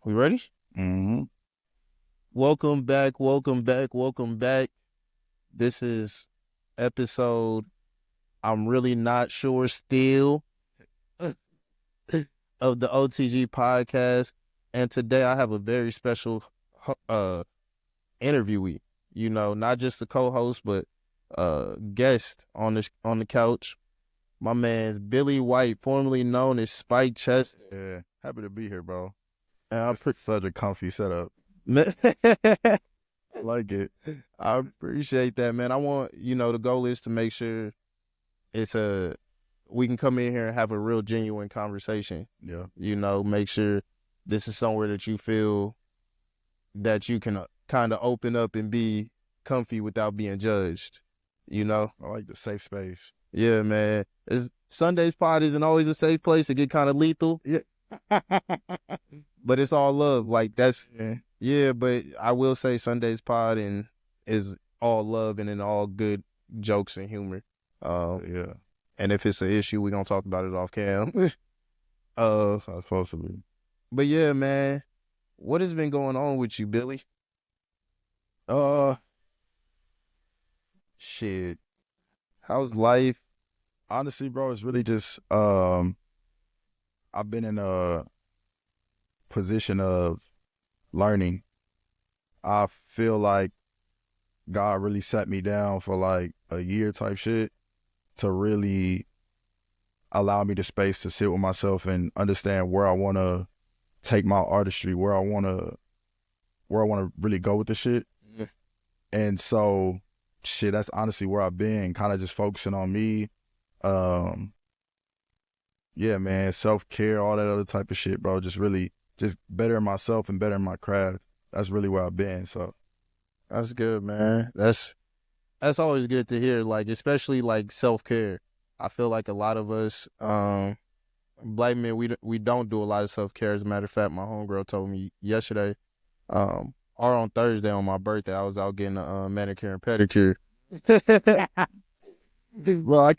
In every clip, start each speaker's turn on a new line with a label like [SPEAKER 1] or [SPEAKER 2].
[SPEAKER 1] We ready?
[SPEAKER 2] Mm-hmm.
[SPEAKER 1] Welcome back, welcome back, welcome back. This is episode, I'm really not sure still, of the OTG podcast. And today I have a very special interviewee. Not just a co-host, but guest on the couch. My man's Billy White, formerly known as Spike Chester.
[SPEAKER 2] Yeah, happy to be here, bro.
[SPEAKER 1] And I
[SPEAKER 2] It's such a comfy setup.
[SPEAKER 1] I
[SPEAKER 2] Like it.
[SPEAKER 1] appreciate that, man. I want, the goal is to make sure we can come in here and have a real genuine conversation.
[SPEAKER 2] Yeah.
[SPEAKER 1] Make sure this is somewhere that you feel that you can kind of open up and be comfy without being judged.
[SPEAKER 2] I like the safe space.
[SPEAKER 1] Yeah, man. Sunday's pod isn't always a safe place. It get kind of lethal.
[SPEAKER 2] Yeah.
[SPEAKER 1] But it's all love. Like
[SPEAKER 2] Yeah.
[SPEAKER 1] yeah, but I will say Sunday's pod is all love and in all good jokes and humor.
[SPEAKER 2] Yeah.
[SPEAKER 1] And if it's an issue, we're gonna talk about it off cam.
[SPEAKER 2] That's how it's supposed to be.
[SPEAKER 1] But yeah, man, what has been going on with you, Billy?
[SPEAKER 2] Shit.
[SPEAKER 1] How's life?
[SPEAKER 2] Honestly, bro, it's really just I've been in a position of learning. I feel like God really sat me down for like a year type shit to really allow me the space to sit with myself and understand where I want to take my artistry, where I want to really go with the shit.
[SPEAKER 1] Yeah.
[SPEAKER 2] And so shit, that's honestly where I've been, kind of just focusing on me. Yeah, man, self-care, all that other type of shit, bro. Just really just bettering myself and bettering my craft. That's really where I've been. So
[SPEAKER 1] That's good, man. That's always good to hear, like, especially like self-care. I feel like a lot of us, black men, we don't do a lot of self-care. As a matter of fact, my homegirl told me yesterday, or on Thursday on my birthday, I was out getting a manicure and pedicure.
[SPEAKER 2] bro, I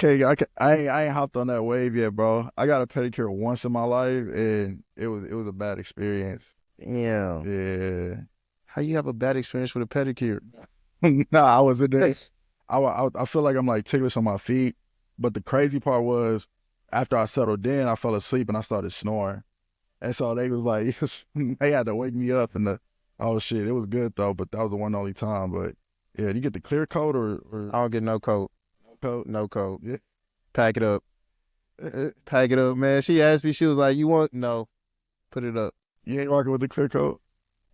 [SPEAKER 2] ain't hopped on that wave yet, bro. I got a pedicure once in my life, and it was a bad experience.
[SPEAKER 1] Damn.
[SPEAKER 2] Yeah.
[SPEAKER 1] How you have a bad experience with a pedicure?
[SPEAKER 2] Nah, I was in there. I feel like I'm like ticklish on my feet, but the crazy part was after I settled in, I fell asleep and I started snoring, and so they was like, they had to wake me up, and oh shit, it was good though, but that was the one and only time. But yeah, you get the clear coat or
[SPEAKER 1] I don't get no coat.
[SPEAKER 2] no coat?
[SPEAKER 1] No coat.
[SPEAKER 2] Yeah.
[SPEAKER 1] Pack it up. Pack it up, man. She asked me, she was like, you want? No. Put it up.
[SPEAKER 2] You ain't rocking with the clear coat?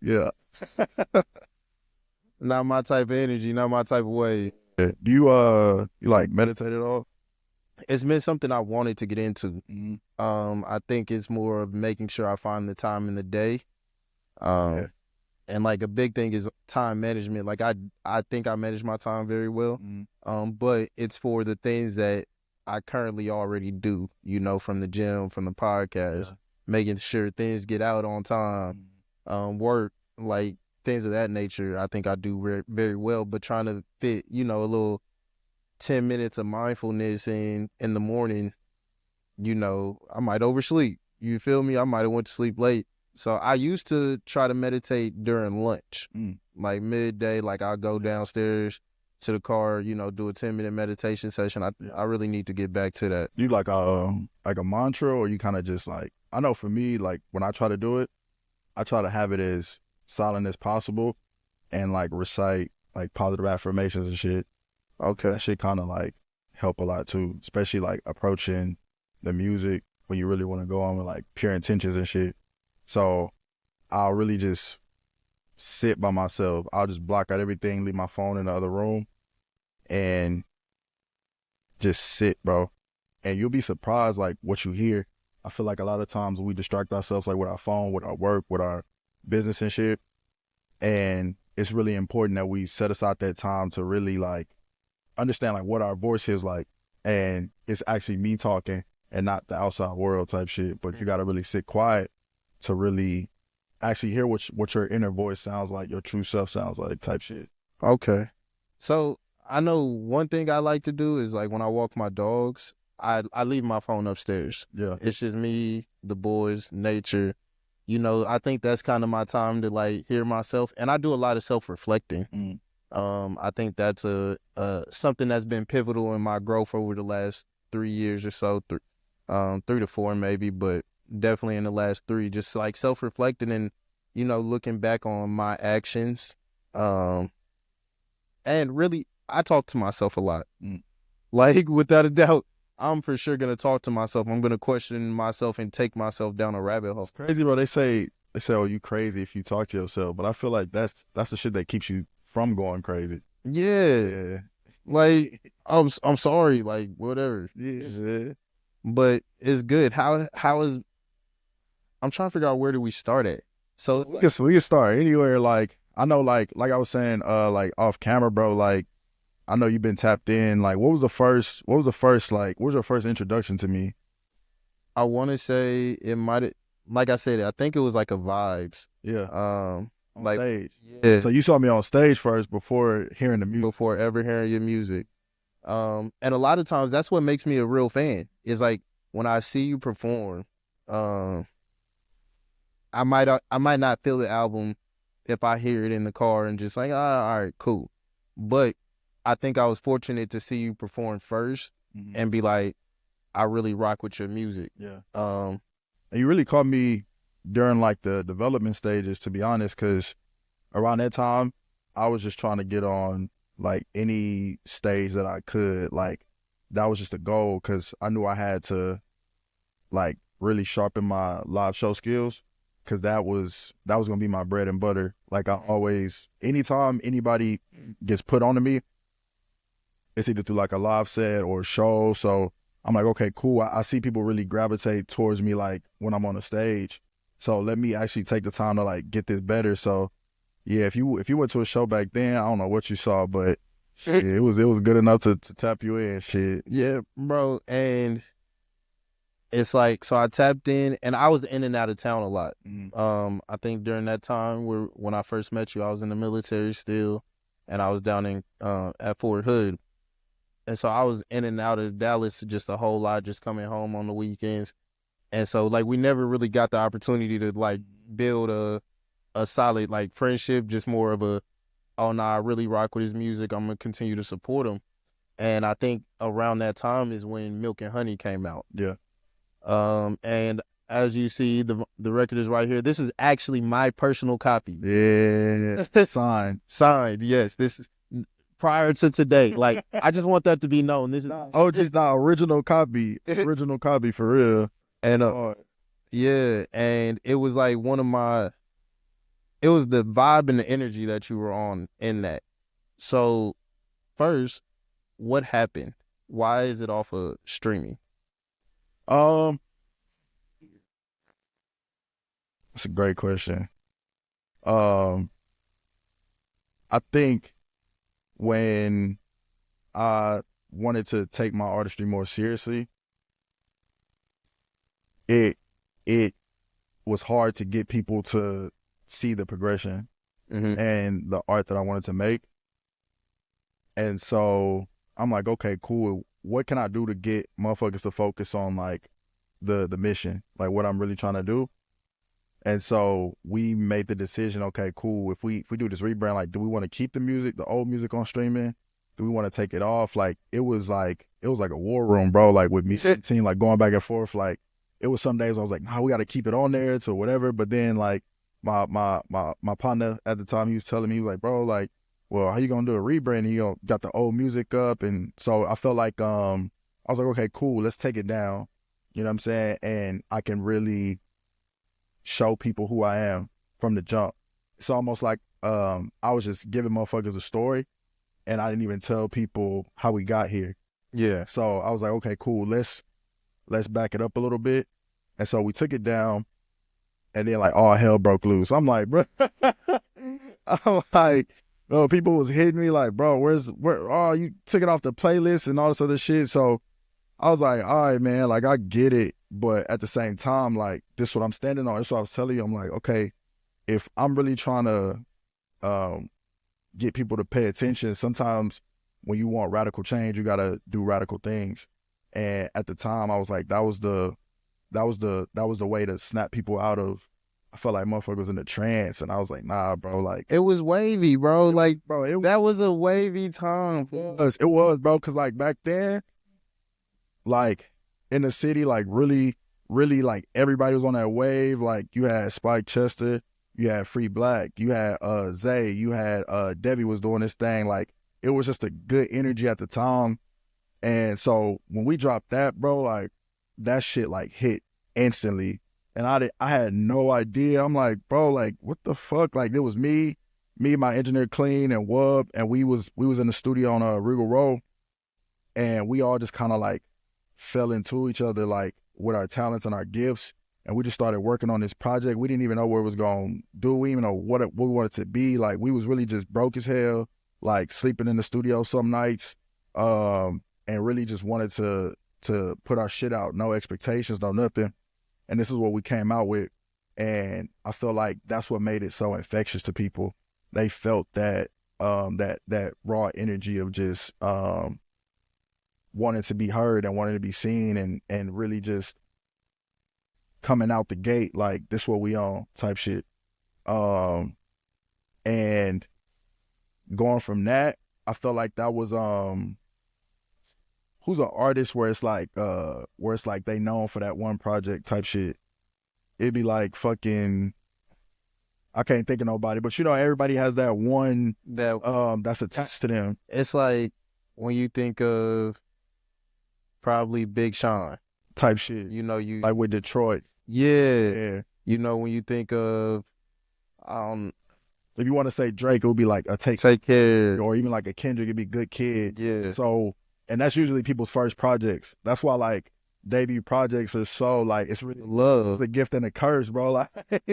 [SPEAKER 2] Yeah.
[SPEAKER 1] Not my type of energy, not my type of way.
[SPEAKER 2] Yeah. Do you like meditate at all?
[SPEAKER 1] It's been something I wanted to get into.
[SPEAKER 2] Mm-hmm.
[SPEAKER 1] I think it's more of making sure I find the time in the day.
[SPEAKER 2] Yeah.
[SPEAKER 1] And like a big thing is time management. Like I think I manage my time very well.
[SPEAKER 2] Mm-hmm.
[SPEAKER 1] But it's for the things that I currently already do, from the gym, from the podcast, making sure things get out on time, work, like things of that nature. I think I do very, very well, but trying to fit, a little 10 minutes of mindfulness in the morning, I might oversleep. You feel me? I might have went to sleep late. So I used to try to meditate during lunch, like midday, like I'll go downstairs to the car, do a 10-minute meditation session. I really need to get back to that.
[SPEAKER 2] You like a mantra, or you kind of just like, I know for me, like when I try to do it, I try to have it as silent as possible and like recite like positive affirmations and shit.
[SPEAKER 1] Okay.
[SPEAKER 2] That shit kind of like help a lot too, especially like approaching the music when you really want to go on with like pure intentions and shit. So I'll really just sit by myself. I'll just block out everything, leave my phone in the other room, and just sit, bro. And you'll be surprised like what you hear. I feel like a lot of times we distract ourselves like with our phone, with our work, with our business and shit. And it's really important that we set aside that time to really like understand like what our voice is like. And it's actually me talking and not the outside world type shit. But you got to really sit quiet to really actually hear what your inner voice sounds like, your true self sounds like type shit.
[SPEAKER 1] Okay. So I know one thing I like to do is like when I walk my dogs, I leave my phone upstairs.
[SPEAKER 2] Yeah.
[SPEAKER 1] It's just me, the boys, nature, you know, I think that's kind of my time to like hear myself, and I do a lot of self-reflecting. I think that's a something that's been pivotal in my growth over the last 3 years or so, 3 to 4 maybe, but definitely in the last 3, just like self-reflecting and, you know, looking back on my actions. Um, and really, I talk to myself a lot. Like, without a doubt, I'm for sure going to talk to myself. I'm going to question myself and take myself down a rabbit hole.
[SPEAKER 2] It's crazy, bro. They say, oh, you crazy if you talk to yourself. But I feel like that's the shit that keeps you from going crazy.
[SPEAKER 1] Yeah.
[SPEAKER 2] Yeah.
[SPEAKER 1] Like, I'm sorry, like, whatever.
[SPEAKER 2] Yeah.
[SPEAKER 1] But it's good. How is, I'm trying to figure out where do we start at? So
[SPEAKER 2] We can start anywhere. Like I know, like I was saying, like off camera, bro. Like I know you've been tapped in. Like what was the first? Like what was your first introduction to me?
[SPEAKER 1] I want to say it might have, like I said, I think it was like a vibes.
[SPEAKER 2] Yeah.
[SPEAKER 1] On like
[SPEAKER 2] stage.
[SPEAKER 1] Yeah.
[SPEAKER 2] So you saw me on stage first before hearing the music.
[SPEAKER 1] Before ever hearing your music. And a lot of times that's what makes me a real fan. Is like when I see you perform, um, I might not feel the album if I hear it in the car and just like, all right, cool. But I think I was fortunate to see you perform first and be like, I really rock with your music.
[SPEAKER 2] Yeah.
[SPEAKER 1] And
[SPEAKER 2] you really caught me during like the development stages, to be honest, because around that time, I was just trying to get on like any stage that I could. Like that was just a goal because I knew I had to like really sharpen my live show skills because that was gonna be my bread and butter. Like I always, anytime anybody gets put onto me, it's either through like a live set or a show. So I'm like, okay, cool. I see people really gravitate towards me like when I'm on the stage. So let me actually take the time to like get this better. So yeah, if you went to a show back then, I don't know what you saw, but shit, it was good enough to tap you in. Shit.
[SPEAKER 1] yeah, bro. And it's like, so I tapped in and I was in and out of town a lot. I think during that time when I first met you, I was in the military still, and I was down in at Fort Hood. And so I was in and out of Dallas just a whole lot, just coming home on the weekends. And so like we never really got the opportunity to like build a solid like friendship, just more of a, oh no, I really rock with his music. I'm gonna continue to support him. And I think around that time is when Milk and Honey came out.
[SPEAKER 2] Yeah.
[SPEAKER 1] And as you see, the record is right here. This is actually my personal copy.
[SPEAKER 2] Yeah. Signed.
[SPEAKER 1] Signed, yes. This is prior to today. Like, I just want that to be known. This is
[SPEAKER 2] just not original copy. Original copy for real.
[SPEAKER 1] And yeah, and it was like it was the vibe and the energy that you were on in that. So first, what happened? Why is it off of streaming?
[SPEAKER 2] That's a great question. I think when I wanted to take my artistry more seriously, it was hard to get people to see the progression and the art that I wanted to make. And so I'm like, okay, cool. What can I do to get motherfuckers to focus on like the mission, like what I'm really trying to do? And so we made the decision, okay, cool. If we do this rebrand, like, do we want to keep the old music on streaming? Do we want to take it off? Like, it was like a war room, bro. Like with me, team, like going back and forth. Like, it was some days I was like, nah, we got to keep it on there to whatever. But then like my partner at the time, he was telling me, he was like, bro, like, well, how you gonna do a rebrand? You got the old music up, and so I felt like I was like, okay, cool, let's take it down. You know what I'm saying? And I can really show people who I am from the jump. It's almost like I was just giving motherfuckers a story, and I didn't even tell people how we got here.
[SPEAKER 1] Yeah.
[SPEAKER 2] So I was like, okay, cool, let's back it up a little bit. And so we took it down, and then like all hell broke loose. I'm like, bro, I'm like, bro, people was hitting me like, bro, where you took it off the playlist and all this other shit. So I was like, all right, man, like I get it. But at the same time, like this is what I'm standing on. This is what I was telling you. I'm like, okay, if I'm really trying to get people to pay attention, sometimes when you want radical change, you gotta do radical things. And at the time I was like, that was the way to snap people out of I felt like motherfucker was in a trance, and I was like, nah, bro, like
[SPEAKER 1] It was wavy, bro. Like,
[SPEAKER 2] bro,
[SPEAKER 1] that was a wavy time.
[SPEAKER 2] it was, bro, because like back then, like in the city, like really, really, like everybody was on that wave. Like you had Spike Chester, you had Free Black, you had Zay, you had Debbie was doing this thing. Like it was just a good energy at the time. And so when we dropped that, bro, like that shit like hit instantly. And I had no idea. I'm like, bro, like what the fuck? Like it was me, my engineer Clean and Wub, and we was in the studio on Regal Road, and we all just kind of like fell into each other like with our talents and our gifts, and we just started working on this project. We didn't even know what it was going to do. We didn't even know what we wanted to be. Like we was really just broke as hell, like sleeping in the studio some nights, and really just wanted to put our shit out, no expectations, no nothing. And this is what we came out with. And I feel like that's what made it so infectious to people. They felt that that raw energy of just wanting to be heard and wanting to be seen, and really just coming out the gate like this what we on type shit. And going from that, I felt like that was who's an artist where it's like they known for that one project type shit. It'd be like fucking, I can't think of nobody, but you know everybody has that one that's attached to them.
[SPEAKER 1] It's like when you think of probably Big Sean
[SPEAKER 2] type shit.
[SPEAKER 1] You know,
[SPEAKER 2] like with Detroit.
[SPEAKER 1] Yeah. You know, when you think of
[SPEAKER 2] if you want to say Drake, it would be like a Take
[SPEAKER 1] Care,
[SPEAKER 2] or even like a Kendrick, it'd be Good Kid.
[SPEAKER 1] Yeah.
[SPEAKER 2] So, and that's usually people's first projects. That's why like debut projects are so like it's really
[SPEAKER 1] love.
[SPEAKER 2] It's a gift and a curse, bro. Like,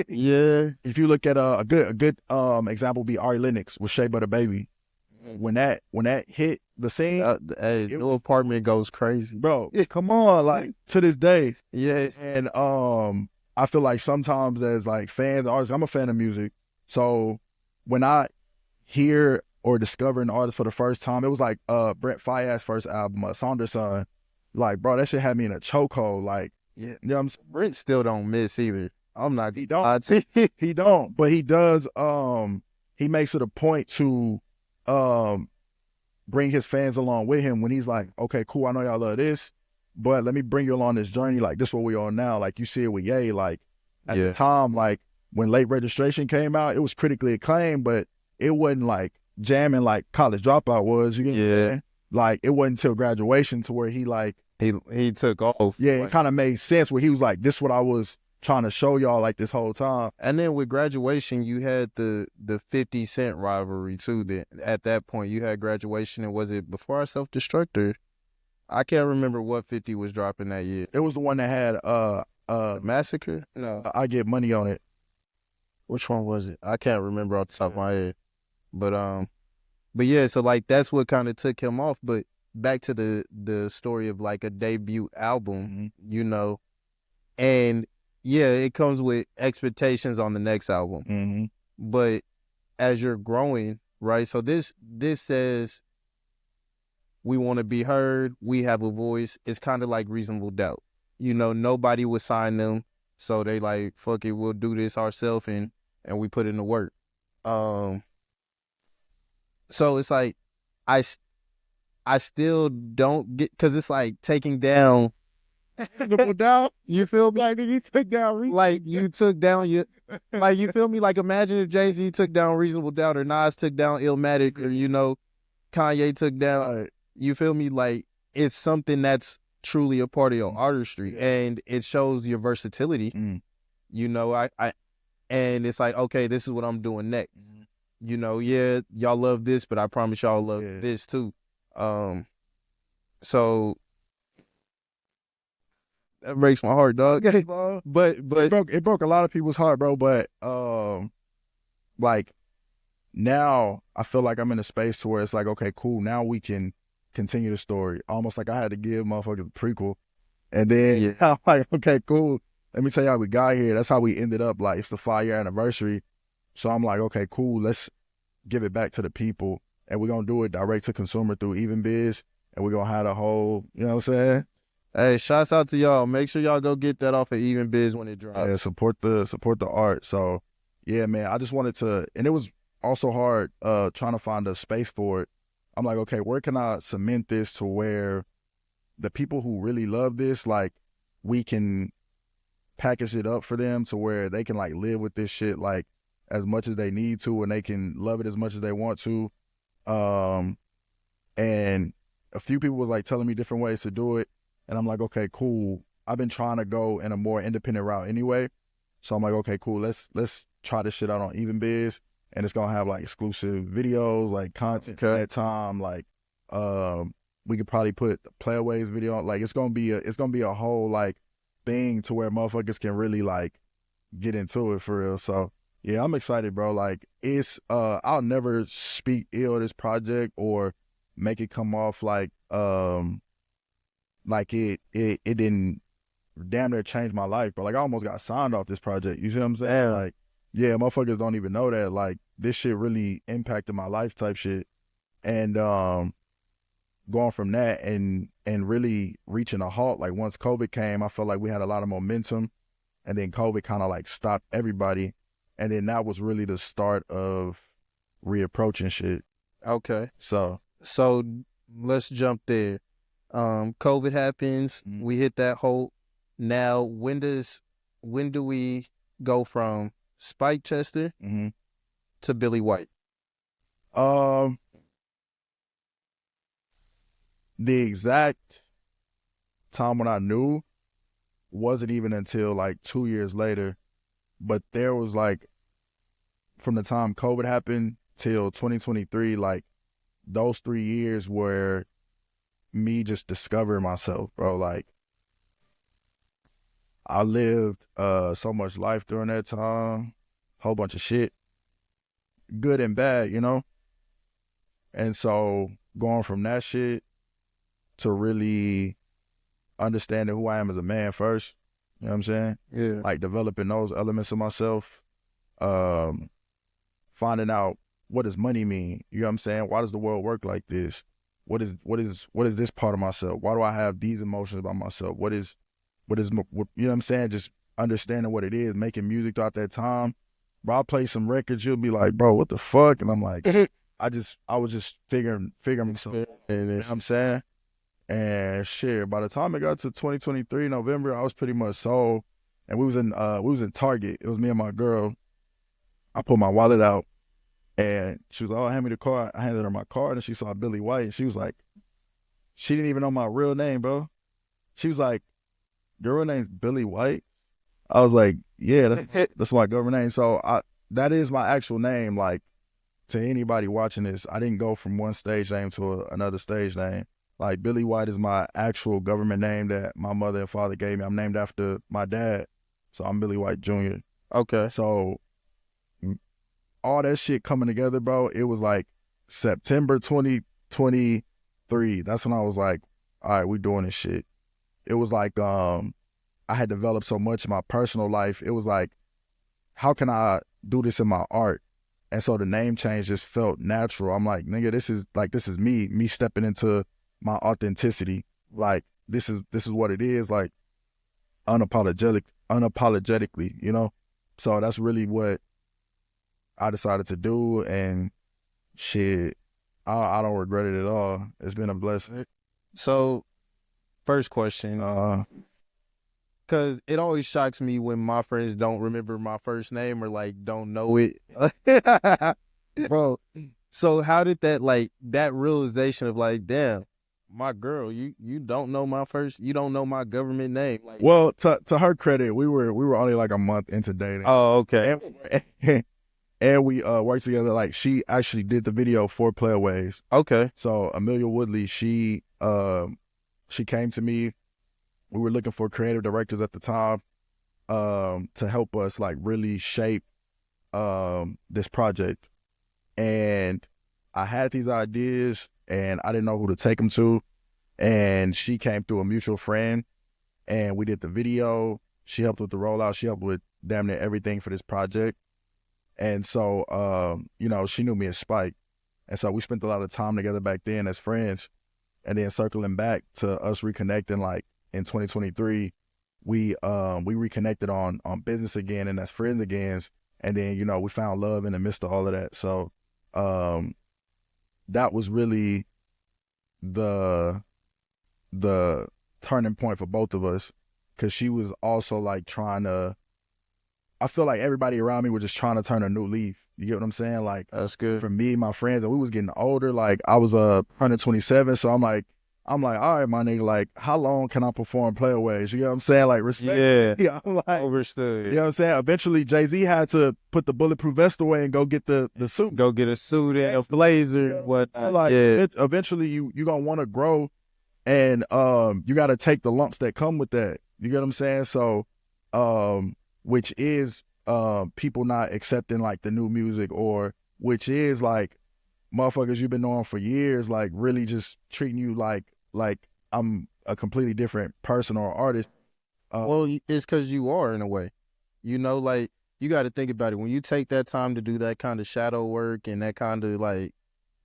[SPEAKER 1] yeah.
[SPEAKER 2] If you look at a good example would be Ari Lennox with Shea Butter Baby. When that hit the scene,
[SPEAKER 1] no apartment goes crazy,
[SPEAKER 2] bro. Come on, like to this day.
[SPEAKER 1] Yes.
[SPEAKER 2] And I feel like sometimes as like fans, artists, I'm a fan of music. So when I hear or discover an artist for the first time, it was like Brent Faiyaz's first album, Saunderson. Like, bro, that shit had me in a chokehold. Like,
[SPEAKER 1] yeah,
[SPEAKER 2] you know what I'm saying?
[SPEAKER 1] Brent still don't miss either. I'm not.
[SPEAKER 2] He don't. He don't. But he does. He makes it a point to bring his fans along with him when he's like, okay, cool, I know y'all love this, but let me bring you along this journey. Like, this is what we on now. Like, you see it with Ye. Like, at the time, like, when Late Registration came out, it was critically acclaimed, but it wasn't, like, jamming like College Dropout was. You get what I'm saying? Like, it wasn't until Graduation to where he, like...
[SPEAKER 1] He took off.
[SPEAKER 2] Yeah,
[SPEAKER 1] like,
[SPEAKER 2] it kind of made sense where he was like, this is what I was trying to show y'all, like, this whole time.
[SPEAKER 1] And then with Graduation, you had the 50 Cent rivalry, too. That at that point, you had Graduation, and was it Before I Self-Destructed? I can't remember what 50 was dropping that year.
[SPEAKER 2] It was the one that had
[SPEAKER 1] Massacre? No.
[SPEAKER 2] I Get Money on it.
[SPEAKER 1] Which one was it? I can't remember off the top of my head. But yeah, so like that's what kind of took him off. But back to the story of like a debut album, you know, and yeah, it comes with expectations on the next album. But as you're growing, right? So this says we want to be heard. We have a voice. It's kind of like Reasonable Doubt. You know, nobody would sign them. So they like, fuck it, we'll do this ourselves, and we put in the work. So it's like, I still don't get, because it's like taking down you feel me?
[SPEAKER 2] Like, you took down
[SPEAKER 1] like you took down your, like, you feel me? Like, imagine if Jay-Z took down Reasonable Doubt, or Nas took down Illmatic, or, you know, Kanye took down, you feel me? Like, it's something that's truly a part of your artistry, and it shows your versatility. You know, I and it's like, okay, this is what I'm doing next. You know, yeah, y'all love this, but I promise y'all love this too. So that breaks my heart, dog. but
[SPEAKER 2] it broke a lot of people's heart, bro. But like now I feel like I'm in a space to where it's like, okay, cool, now we can continue the story. Almost like I had to give motherfuckers a prequel. And then I'm like, okay, cool. Let me tell you how we got here. That's how we ended up. Like, it's the 5-year anniversary. So I'm like, okay, cool. Let's give it back to the people. And we're going to do it direct to consumer through Even Biz. And we're going to have the whole, you know what I'm saying?
[SPEAKER 1] Hey, shouts out to y'all. Make sure y'all go get that off of Even Biz when it drops.
[SPEAKER 2] Yeah, support the art. So yeah, man, I just wanted to, and it was also hard trying to find a space for it. I'm like, okay, where can I cement this to where the people who really love this, like, we can package it up for them to where they can like live with this shit like as much as they need to, and they can love it as much as they want to. Um, and a few people was like telling me different ways to do it, and I'm like, okay, cool. I've been trying to go in a more independent route anyway, so I'm like, okay, cool. Let's try this shit out on Even Biz, and it's gonna have like exclusive videos, like content at that time. Like, we could probably put the Playaways video on. Like, it's gonna be a whole like thing to where motherfuckers can really like get into it for real. So yeah, I'm excited, bro. Like, it's I'll never speak ill of this project or make it come off like it didn't damn near change my life, bro. Like, I almost got signed off this project. You see what I'm saying?
[SPEAKER 1] Damn.
[SPEAKER 2] Like, yeah, motherfuckers don't even know that. Like, this shit really impacted my life type shit. And going from that and really reaching a halt, like once COVID came, I felt like we had a lot of momentum, and then COVID kind of like stopped everybody. And then that was really the start of reapproaching shit.
[SPEAKER 1] Okay.
[SPEAKER 2] So
[SPEAKER 1] let's jump there. COVID happens. We hit that halt. Now, when do we go from Spike Chester to Billy White?
[SPEAKER 2] The exact time when I knew wasn't even until like 2 years later, but there was like, from the time COVID happened till 2023, like those 3 years were me just discovering myself, bro. Like, I lived so much life during that time, whole bunch of shit, good and bad, you know? And so going from that shit to really understanding who I am as a man first, you know what I'm saying?
[SPEAKER 1] Yeah.
[SPEAKER 2] Like, developing those elements of myself, finding out, what does money mean? You know what I'm saying? Why does the world work like this? What is this part of myself? Why do I have these emotions about myself? What, you know what I'm saying? Just understanding what it is, making music throughout that time. Bro, I'll play some records, you'll be like, bro, what the fuck? And I'm like, I was just figuring myself, you know what I'm saying? And shit, by the time it got to 2023 November, I was pretty much sold. And we was in Target. It was me and my girl. I pulled my wallet out, and she was like, oh, hand me the card. I handed her my card, and she saw Billy White, and she was like, she didn't even know my real name, bro. She was like, your real name's Billy White? I was like, yeah, that's my government name. So that is my actual name. Like, to anybody watching this, I didn't go from one stage name to another stage name. Like, Billy White is my actual government name that my mother and father gave me. I'm named after my dad, so I'm Billy White Jr.
[SPEAKER 1] Okay.
[SPEAKER 2] So all that shit coming together, bro, it was like September 2023. That's when I was like, all right, we doing this shit. It was like, I had developed so much in my personal life. It was like, how can I do this in my art? And so the name change just felt natural. I'm like, nigga, this is me stepping into my authenticity. Like, this is what it is, like, unapologetically, you know? So that's really what I decided to do, and shit, I don't regret it at all. It's been a blessing.
[SPEAKER 1] So, first question, because it always shocks me when my friends don't remember my first name or like don't know it. Bro, so how did that realization of like, damn, my girl, you don't know you don't know my government name. Like,
[SPEAKER 2] well, to her credit, we were only like a month into dating.
[SPEAKER 1] Oh, okay.
[SPEAKER 2] And we worked together. Like, she actually did the video for Playaways.
[SPEAKER 1] Okay.
[SPEAKER 2] So Amelia Woodley, she came to me. We were looking for creative directors at the time, to help us like really shape this project. And I had these ideas, and I didn't know who to take them to. And she came through a mutual friend, and we did the video. She helped with the rollout. She helped with damn near everything for this project. And so, you know, she knew me as Spike. And so we spent a lot of time together back then as friends. And then circling back to us reconnecting, like, in 2023, we reconnected on business again and as friends again. And then, you know, we found love in the midst of all of that. So that was really the turning point for both of us, because she was also like trying to, I feel like everybody around me was just trying to turn a new leaf. You get what I'm saying? Like,
[SPEAKER 1] That's good.
[SPEAKER 2] for me, my friends, and we was getting older. Like, I was 127, so I'm like, all right, my nigga, like, how long can I perform playaways? You get what I'm saying? Like, respect.
[SPEAKER 1] Yeah.
[SPEAKER 2] I'm like,
[SPEAKER 1] Overstood.
[SPEAKER 2] you know what I'm saying? Eventually, Jay-Z had to put the bulletproof vest away and go get the suit.
[SPEAKER 1] Go get a suit and a blazer. Whatnot.
[SPEAKER 2] Like, eventually, you gonna want to grow, and you got to take the lumps that come with that. You get what I'm saying? So, which is people not accepting like the new music, or which is like motherfuckers you've been knowing for years, like really just treating you like I'm a completely different person or artist.
[SPEAKER 1] Well, it's because you are, in a way. You know, like, you got to think about it. When you take that time to do that kind of shadow work and that kind of like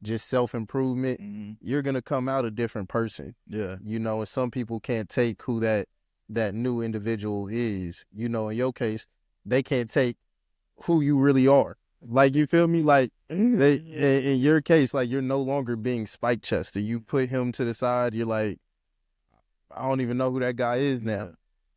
[SPEAKER 1] just self-improvement, you're going to come out a different person.
[SPEAKER 2] Yeah.
[SPEAKER 1] You know, and some people can't take who that new individual is. You know, in your case, they can't take who you really are. Like, you feel me? Like, in your case, like, you're no longer being Spike Chester. You put him to the side. You're like, I don't even know who that guy is now.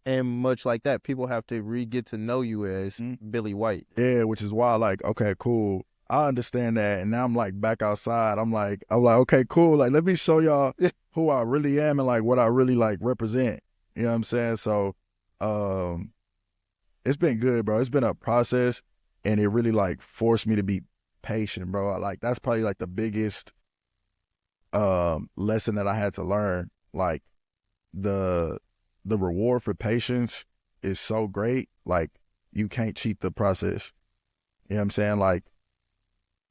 [SPEAKER 1] Yeah. And much like that, people have to get to know you as Billy White.
[SPEAKER 2] Yeah, which is why, like, okay, cool, I understand that. And now I'm like back outside. I'm like, okay, cool. Like, let me show y'all who I really am and like what I really like represent. You know what I'm saying? So, it's been good, bro. It's been a process, and it really like forced me to be patient, bro. Like, that's probably like the biggest lesson that I had to learn. Like, the reward for patience is so great. Like, you can't cheat the process. You know what I'm saying? Like,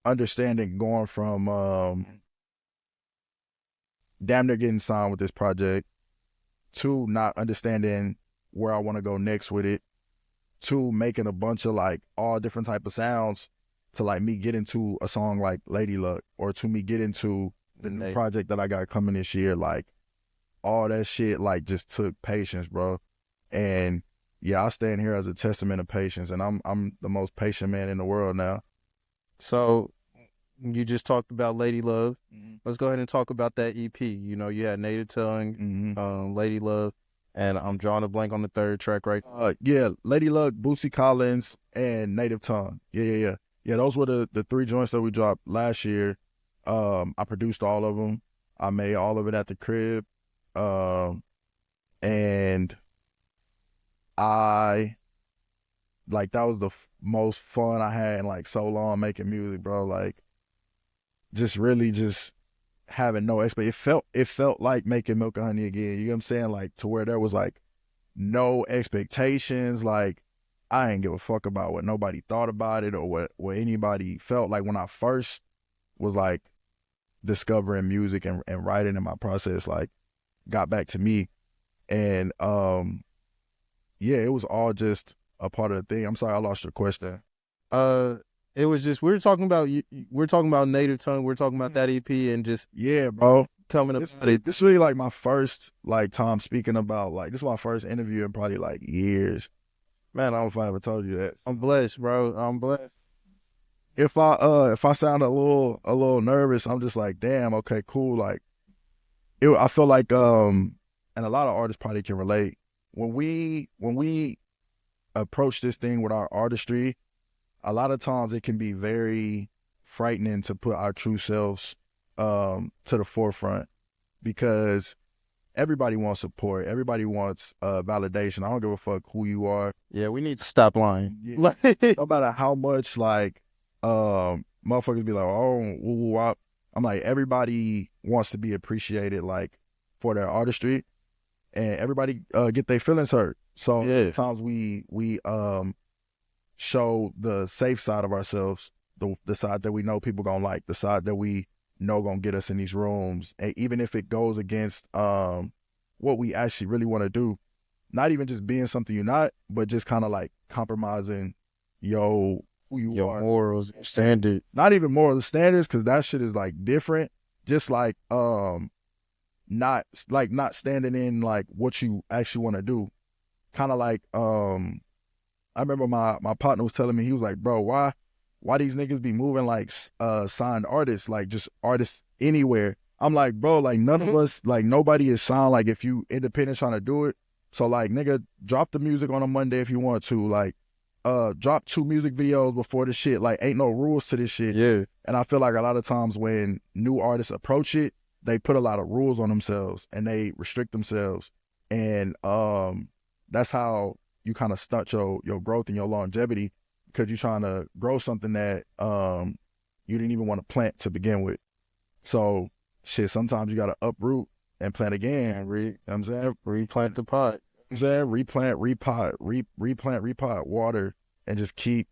[SPEAKER 2] understanding going from damn near getting signed with this project to not understanding where I want to go next with it, to making a bunch of like all different type of sounds, to like me get into a song like Lady Luck, or to me get into the new project that I got coming this year. Like, all that shit like just took patience, bro. And yeah, I stand here as a testament of patience, and I'm the most patient man in the world now.
[SPEAKER 1] So you just talked about Lady Love. Let's go ahead and talk about that EP. You know, you had Native Tongue, Lady Love, and I'm drawing a blank on the third track, right?
[SPEAKER 2] Yeah, Lady Luck, Bootsy Collins, and Native Tongue. Yeah. Those were the 3 joints that we dropped last year. I produced all of them. I made all of it at the crib. And I like, that was the most fun I had in like so long making music, bro. Like, just really just having no expectation. It felt like making Milk and Honey again. You know what I'm saying? Like, to where there was like no expectations. Like, I ain't give a fuck about what nobody thought about it or what anybody felt. Like, when I first was like discovering music and writing in my process, like, got back to me. And yeah, it was all just a part of the thing. I'm sorry, I lost your question.
[SPEAKER 1] It was just, we're talking about Native Tongue. We're talking about that EP, and just,
[SPEAKER 2] yeah, bro,
[SPEAKER 1] coming up.
[SPEAKER 2] This really like my first like time speaking about, like, this is my first interview in probably like years. Man, I don't know if I ever told you that.
[SPEAKER 1] I'm blessed, bro. I'm blessed.
[SPEAKER 2] If I sound a little nervous, I'm just like, damn, okay, cool. Like, I feel like and a lot of artists probably can relate. When we approach this thing with our artistry, a lot of times it can be very frightening to put our true selves to the forefront, because everybody wants support. Everybody wants validation. I don't give a fuck who you are.
[SPEAKER 1] Yeah, we need to stop lying.
[SPEAKER 2] Yeah. No matter how much like motherfuckers be like, oh, woo, wop. I'm like, everybody wants to be appreciated, like, for their artistry, and everybody get their feelings hurt. So sometimes we show the safe side of ourselves, the side that we know people gonna like, the side that we know gonna get us in these rooms, and even if it goes against what we actually really want to do, not even just being something you're not, but just kind of like compromising who you are,
[SPEAKER 1] morals, standards.
[SPEAKER 2] Not even moral standards, because that shit is like different. Just like not standing in like what you actually want to do. Kind of like I remember my partner was telling me, he was like, bro, why these niggas be moving like signed artists, like just artists anywhere? I'm like, bro, like none of us, like nobody is signed. Like if you independent trying to do it, so like nigga, drop the music on a Monday if you want to. Like drop 2 music videos before the shit. Like ain't no rules to this shit.
[SPEAKER 1] Yeah.
[SPEAKER 2] And I feel like a lot of times when new artists approach it, they put a lot of rules on themselves and they restrict themselves. And that's how you kind of stunt your growth and your longevity, because you're trying to grow something that you didn't even want to plant to begin with. So shit, sometimes you gotta uproot and plant again.
[SPEAKER 1] And
[SPEAKER 2] You know what I'm saying?
[SPEAKER 1] replant the pot.
[SPEAKER 2] You know what I'm saying? Replant, repot, replant, repot, water, and just keep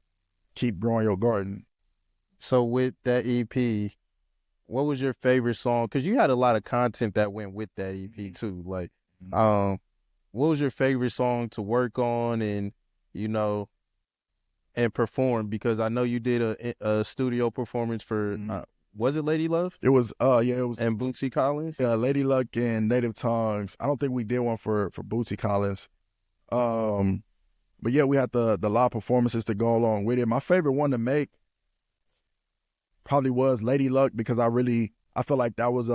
[SPEAKER 2] growing your garden.
[SPEAKER 1] So with that EP, what was your favorite song? Because you had a lot of content that went with that EP too. Like, what was your favorite song to work on and, you know, and perform? Because I know you did a studio performance for, was it Lady Love?
[SPEAKER 2] It was, yeah, it was.
[SPEAKER 1] And Bootsy Collins?
[SPEAKER 2] Yeah, Lady Luck and Native Tongues. I don't think we did one for Bootsy Collins. But yeah, we had the live performances to go along with it. My favorite one to make probably was Lady Luck, because I feel like that was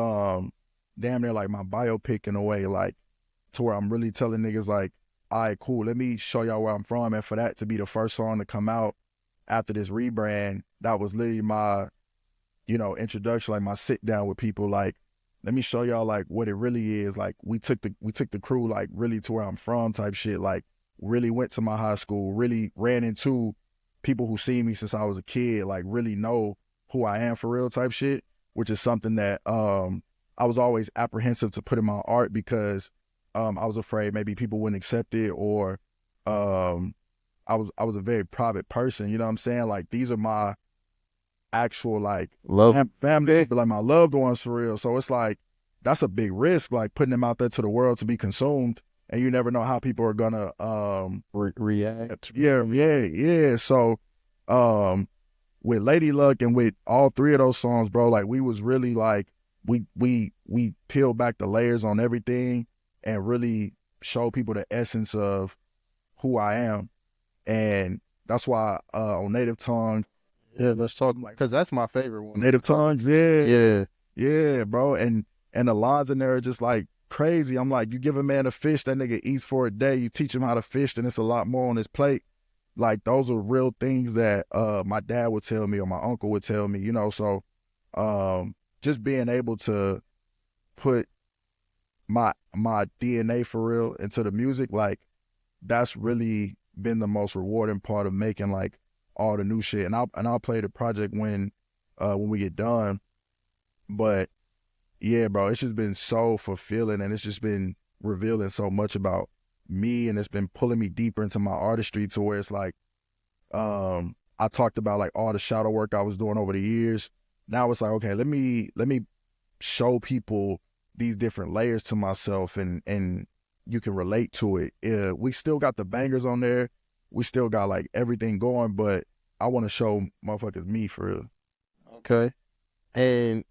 [SPEAKER 2] damn near like my biopic in a way, like to where I'm really telling niggas like, all right, cool, let me show y'all where I'm from. And for that to be the first song to come out after this rebrand, that was literally my, you know, introduction, like my sit down with people, like, let me show y'all like what it really is. Like we took the crew like really to where I'm from type shit, like really went to my high school, really ran into people who seen me since I was a kid, like really know who I am for real type shit, which is something that I was always apprehensive to put in my art, because I was afraid maybe people wouldn't accept it, or I was a very private person, you know what I'm saying? Like these are my actual like family, but like my loved ones for real. So it's like that's a big risk, like putting them out there to the world to be consumed, and you never know how people are gonna
[SPEAKER 1] react.
[SPEAKER 2] Yeah. So with Lady Luck and with all 3 of those songs, bro, like we was really like we peeled back the layers on everything and really show people the essence of who I am. And that's why on Native Tongue,
[SPEAKER 1] yeah, let's talk, because that's my favorite one.
[SPEAKER 2] Native Tongues, yeah, bro. And the lines in there are just like crazy. I'm like, you give a man a fish, that nigga eats for a day. You teach him how to fish, then it's a lot more on his plate. Like those are real things that my dad would tell me or my uncle would tell me, you know. So just being able to put my DNA for real into the music, like that's really been the most rewarding part of making like all the new shit. And I'll play the project when we get done. But yeah, bro, it's just been so fulfilling, and it's just been revealing so much about me, and it's been pulling me deeper into my artistry, to where it's like I talked about like all the shadow work I was doing over the years. Now it's like, okay, let me show people these different layers to myself, and you can relate to it. We still got the bangers on there. We still got like everything going, but I want to show motherfuckers me for real.
[SPEAKER 1] Okay. And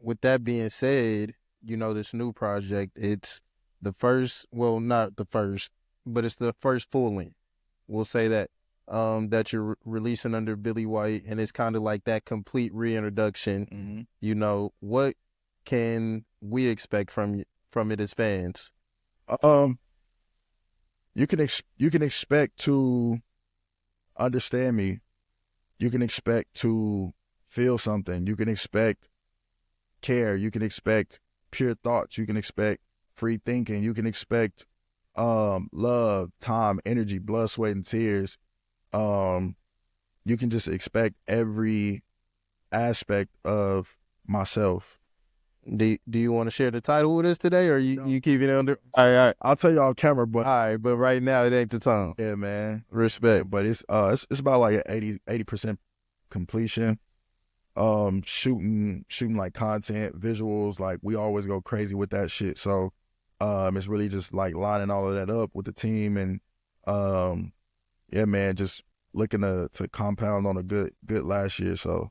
[SPEAKER 1] with that being said, you know, this new project, it's the first, well, not the first, but it's the first full length. We'll say that, that you're releasing under Billy White, and it's kind of like that complete reintroduction. You know, what can we expect from it as fans?
[SPEAKER 2] You can expect to understand me. You can expect to feel something. You can expect care. You can expect pure thoughts. You can expect free thinking. You can expect love, time, energy, blood, sweat, and tears. You can just expect every aspect of myself.
[SPEAKER 1] Do you want to share the title with us today, or you keep it under?
[SPEAKER 2] All right. I'll tell you off camera, but
[SPEAKER 1] all right, but right now it ain't the time.
[SPEAKER 2] Yeah, man.
[SPEAKER 1] Respect.
[SPEAKER 2] Yeah, but it's about like an 80% completion. Shooting like content, visuals, like we always go crazy with that shit. So it's really just like lining all of that up with the team, and yeah, man, just looking to compound on a good last year. So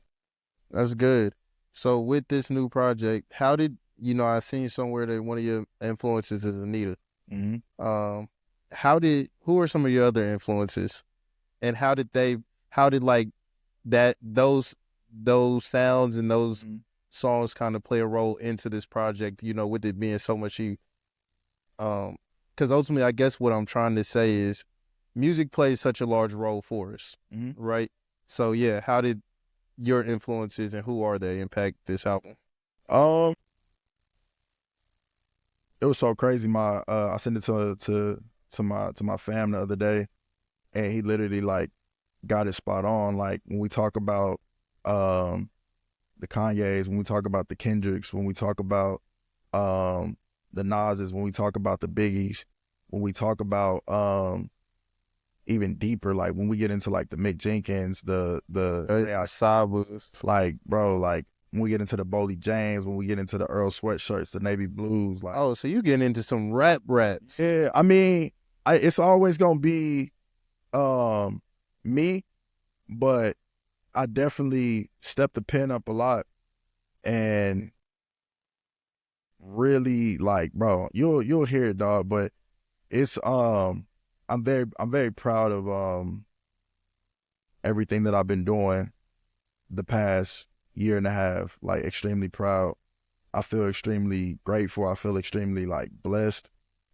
[SPEAKER 1] that's good. So with this new project, how did you know, I seen somewhere that one of your influences is Anita.
[SPEAKER 2] Mm-hmm.
[SPEAKER 1] Who are some of your other influences, and how did like those sounds and those songs kind of play a role into this project, you know, with it being so much you, because ultimately, I guess what I'm trying to say is music plays such a large role for us, right? So yeah, how did your influences and who are they impact this album?
[SPEAKER 2] It was so crazy. I sent it to my fam the other day, and he literally like got it spot on. Like when we talk about the Kanyes, when we talk about the Kendricks, when we talk about the Nas's, when we talk about the Biggies, when we talk about even deeper, like when we get into like the Mick Jenkins, the
[SPEAKER 1] Sabas,
[SPEAKER 2] like bro, like when we get into the Boldy James, when we get into the Earl Sweatshirts, the Navy Blues, like
[SPEAKER 1] oh, so you getting into some raps?
[SPEAKER 2] Yeah, I mean, it's always gonna be me, but I definitely stepped the pen up a lot and really like, bro, you'll hear it, dog. But it's I'm very proud of everything that I've been doing the past year and a half. Like extremely proud. I feel extremely grateful. I feel extremely like blessed,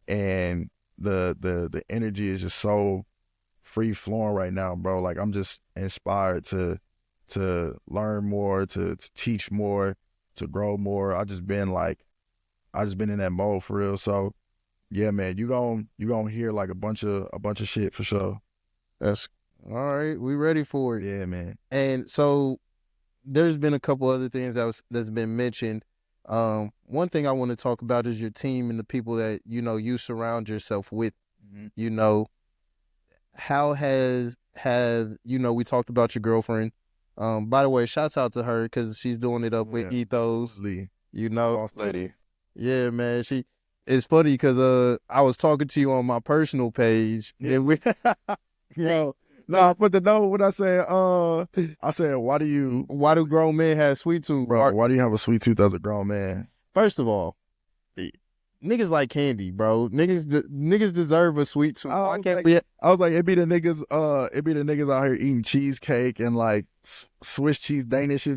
[SPEAKER 2] and the energy is just so free flowing right now, bro. Like I'm just inspired to learn more, to teach more, to grow more. I just been in that mode for real. So yeah, man, you gonna hear like a bunch of shit for sure.
[SPEAKER 1] That's all right. We ready for it.
[SPEAKER 2] Yeah, man.
[SPEAKER 1] And so there's been a couple other things that's been mentioned. One thing I want to talk about is your team and the people that, you know, you surround yourself with. You know, how have you know, we talked about your girlfriend. By the way, shouts out to her because she's doing it up with Ethos. You know,
[SPEAKER 2] Boss lady.
[SPEAKER 1] Yeah, man. It's funny because I was talking to you on my personal page. And we,
[SPEAKER 2] Yo, no, I put the note when I said, I said, why
[SPEAKER 1] do grown men have sweet tooth?
[SPEAKER 2] bro, why do you have a sweet tooth as a grown man?
[SPEAKER 1] First of all, niggas like candy, bro. Niggas deserve a sweet tooth.
[SPEAKER 2] I was like, it be the niggas out here eating cheesecake and like Swiss cheese Danish.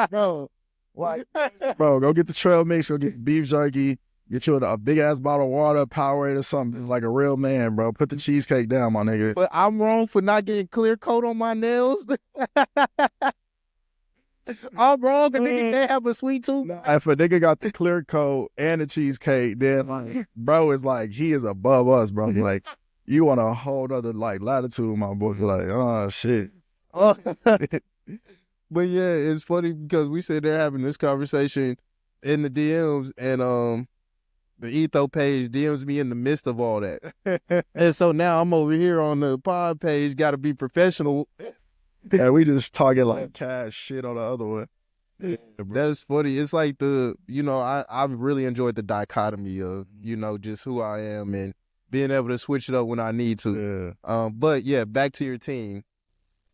[SPEAKER 2] Bro, like, bro, go get the trail mix, go get beef jerky, get you a big ass bottle of water, Powerade or something, like a real man, bro. Put the cheesecake down, my nigga.
[SPEAKER 1] But I'm wrong for not getting clear coat on my nails. I'm wrong. A nigga can't have a sweet tooth.
[SPEAKER 2] If a nigga got the clear coat and the cheesecake, then like, bro is like, he is above us, bro. Like, you on a whole other like latitude, my boy. Like, oh shit.
[SPEAKER 1] But yeah, it's funny because we sit there having this conversation in the DMs, and the Etho page DMs me in the midst of all that. And so now I'm over here on the pod page, got to be professional.
[SPEAKER 2] Yeah, we just talking like cash shit on the other one.
[SPEAKER 1] That's funny. It's like I've really enjoyed the dichotomy of, you know, just who I am and being able to switch it up when I need to.
[SPEAKER 2] Yeah.
[SPEAKER 1] But yeah, back to your team.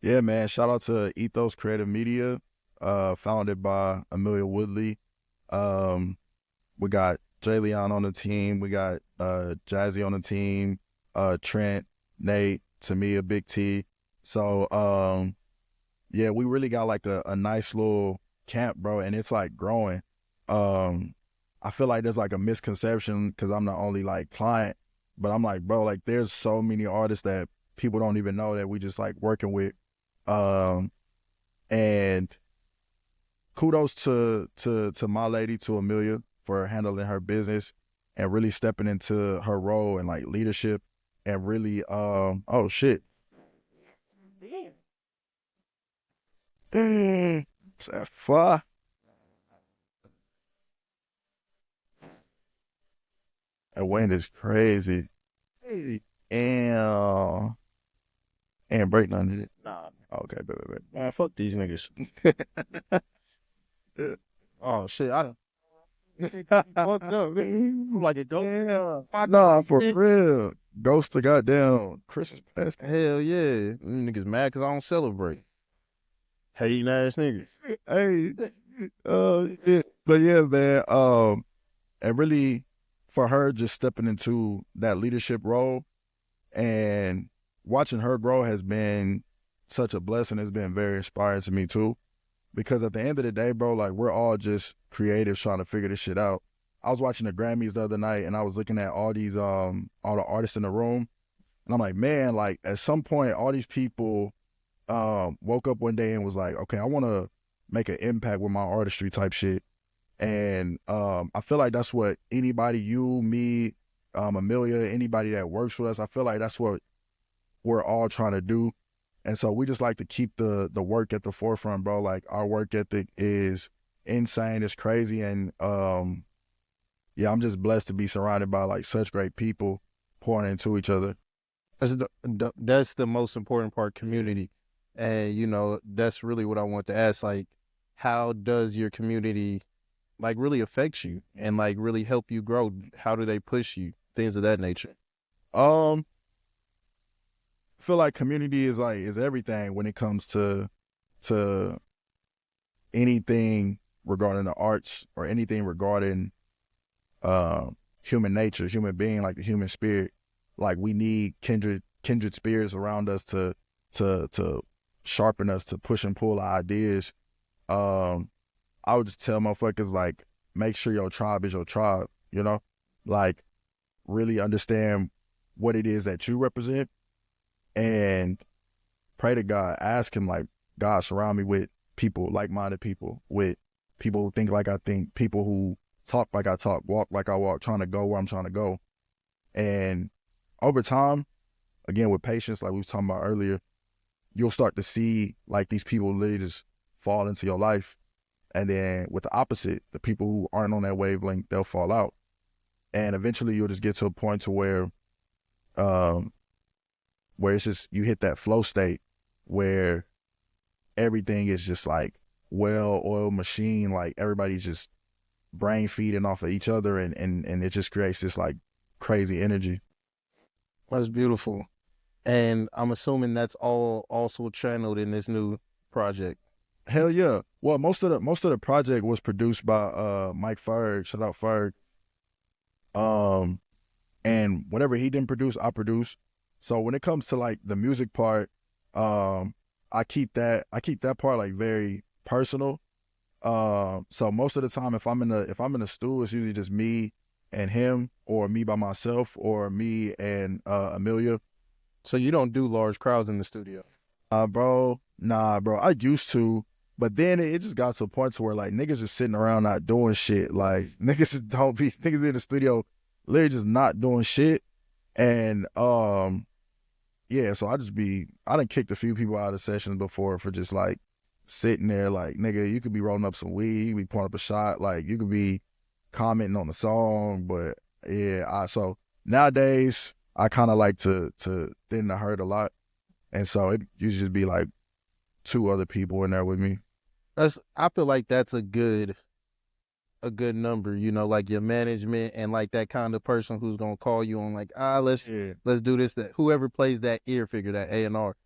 [SPEAKER 2] Yeah, man. Shout out to Ethos Creative Media, founded by Amelia Woodley. We got Jay Leon on the team. We got Jazzy on the team. Trent, Nate, Tamia, Big T. So yeah, we really got like a nice little camp, bro, and it's like growing. I feel like there's like a misconception because I'm the only like client, but I'm like, bro, like there's so many artists that people don't even know that we just like working with. And kudos to my lady, to Amelia, for handling her business and really stepping into her role and like leadership and really oh shit. What's that far? That wind is crazy. And break none of it.
[SPEAKER 1] Nah.
[SPEAKER 2] Okay, baby.
[SPEAKER 1] Man, fuck these niggas. Oh shit, I done fucked up. I'm like a ghost.
[SPEAKER 2] Yeah. Nah, for real. Ghost to goddamn Christmas past.
[SPEAKER 1] Hell yeah. Them niggas mad because I don't celebrate. Hating ass niggas.
[SPEAKER 2] Hey, yeah. But yeah, man. And really, for her just stepping into that leadership role and watching her grow has been such a blessing. It's been very inspiring to me too. Because at the end of the day, bro, like we're all just creatives trying to figure this shit out. I was watching the Grammys the other night and I was looking at all the artists in the room. And I'm like, man, like at some point, all these people woke up one day and was like, okay, I want to make an impact with my artistry type shit. And I feel like that's what anybody, you, me, Amelia, anybody that works with us, I feel like that's what we're all trying to do. And so we just like to keep the work at the forefront, bro. Like our work ethic is insane, it's crazy. And yeah, I'm just blessed to be surrounded by like such great people pouring into each other.
[SPEAKER 1] That's the most important part, community. And, you know, that's really what I want to ask. Like, how does your community, like, really affect you and, like, really help you grow? How do they push you? Things of that nature.
[SPEAKER 2] Um, I feel like community is everything when it comes to anything regarding the arts or anything regarding human nature, human being, like the human spirit. Like we need kindred spirits around us to sharpen us, to push and pull our ideas. I would just tell motherfuckers like make sure your tribe is your tribe, you know? Like really understand what it is that you represent and pray to God, ask him like, God, surround me with people, like-minded people, with people who think like I think, people who talk like I talk, walk like I walk, trying to go where I'm trying to go. And over time, again, with patience, like we was talking about earlier, you'll start to see like these people literally just fall into your life. And then with the opposite, the people who aren't on that wavelength, they'll fall out. And eventually you'll just get to a point to um, where it's just, you hit that flow state where everything is just like well-oiled machine, like everybody's just brain feeding off of each other and it just creates this like crazy energy.
[SPEAKER 1] That's beautiful. And I'm assuming that's all also channeled in this new project.
[SPEAKER 2] Hell yeah. Well, most of the project was produced by Mike Ferg. Shout out Ferg. And whatever he didn't produce, I produce. So when it comes to like the music part, I keep that part like very personal. So most of the time if I'm in the studio, it's usually just me and him, or me by myself, or me and Amelia.
[SPEAKER 1] So you don't do large crowds in the studio.
[SPEAKER 2] Nah, bro. I used to, but then it just got to a point to where like niggas just sitting around not doing shit. Like niggas just don't be niggas in the studio, literally just not doing shit. And yeah, so I done kicked a few people out of sessions before for just like sitting there like, nigga, you could be rolling up some weed, you could be pouring up a shot, like you could be commenting on the song, but yeah, so nowadays I kind of like to thin the herd a lot. And so it usually just be like two other people in there with me.
[SPEAKER 1] I feel like that's a good number, you know, like your management and like that kind of person who's gonna call you on like, let's
[SPEAKER 2] Yeah.
[SPEAKER 1] let's do this, that whoever plays that ear figure, that A&R.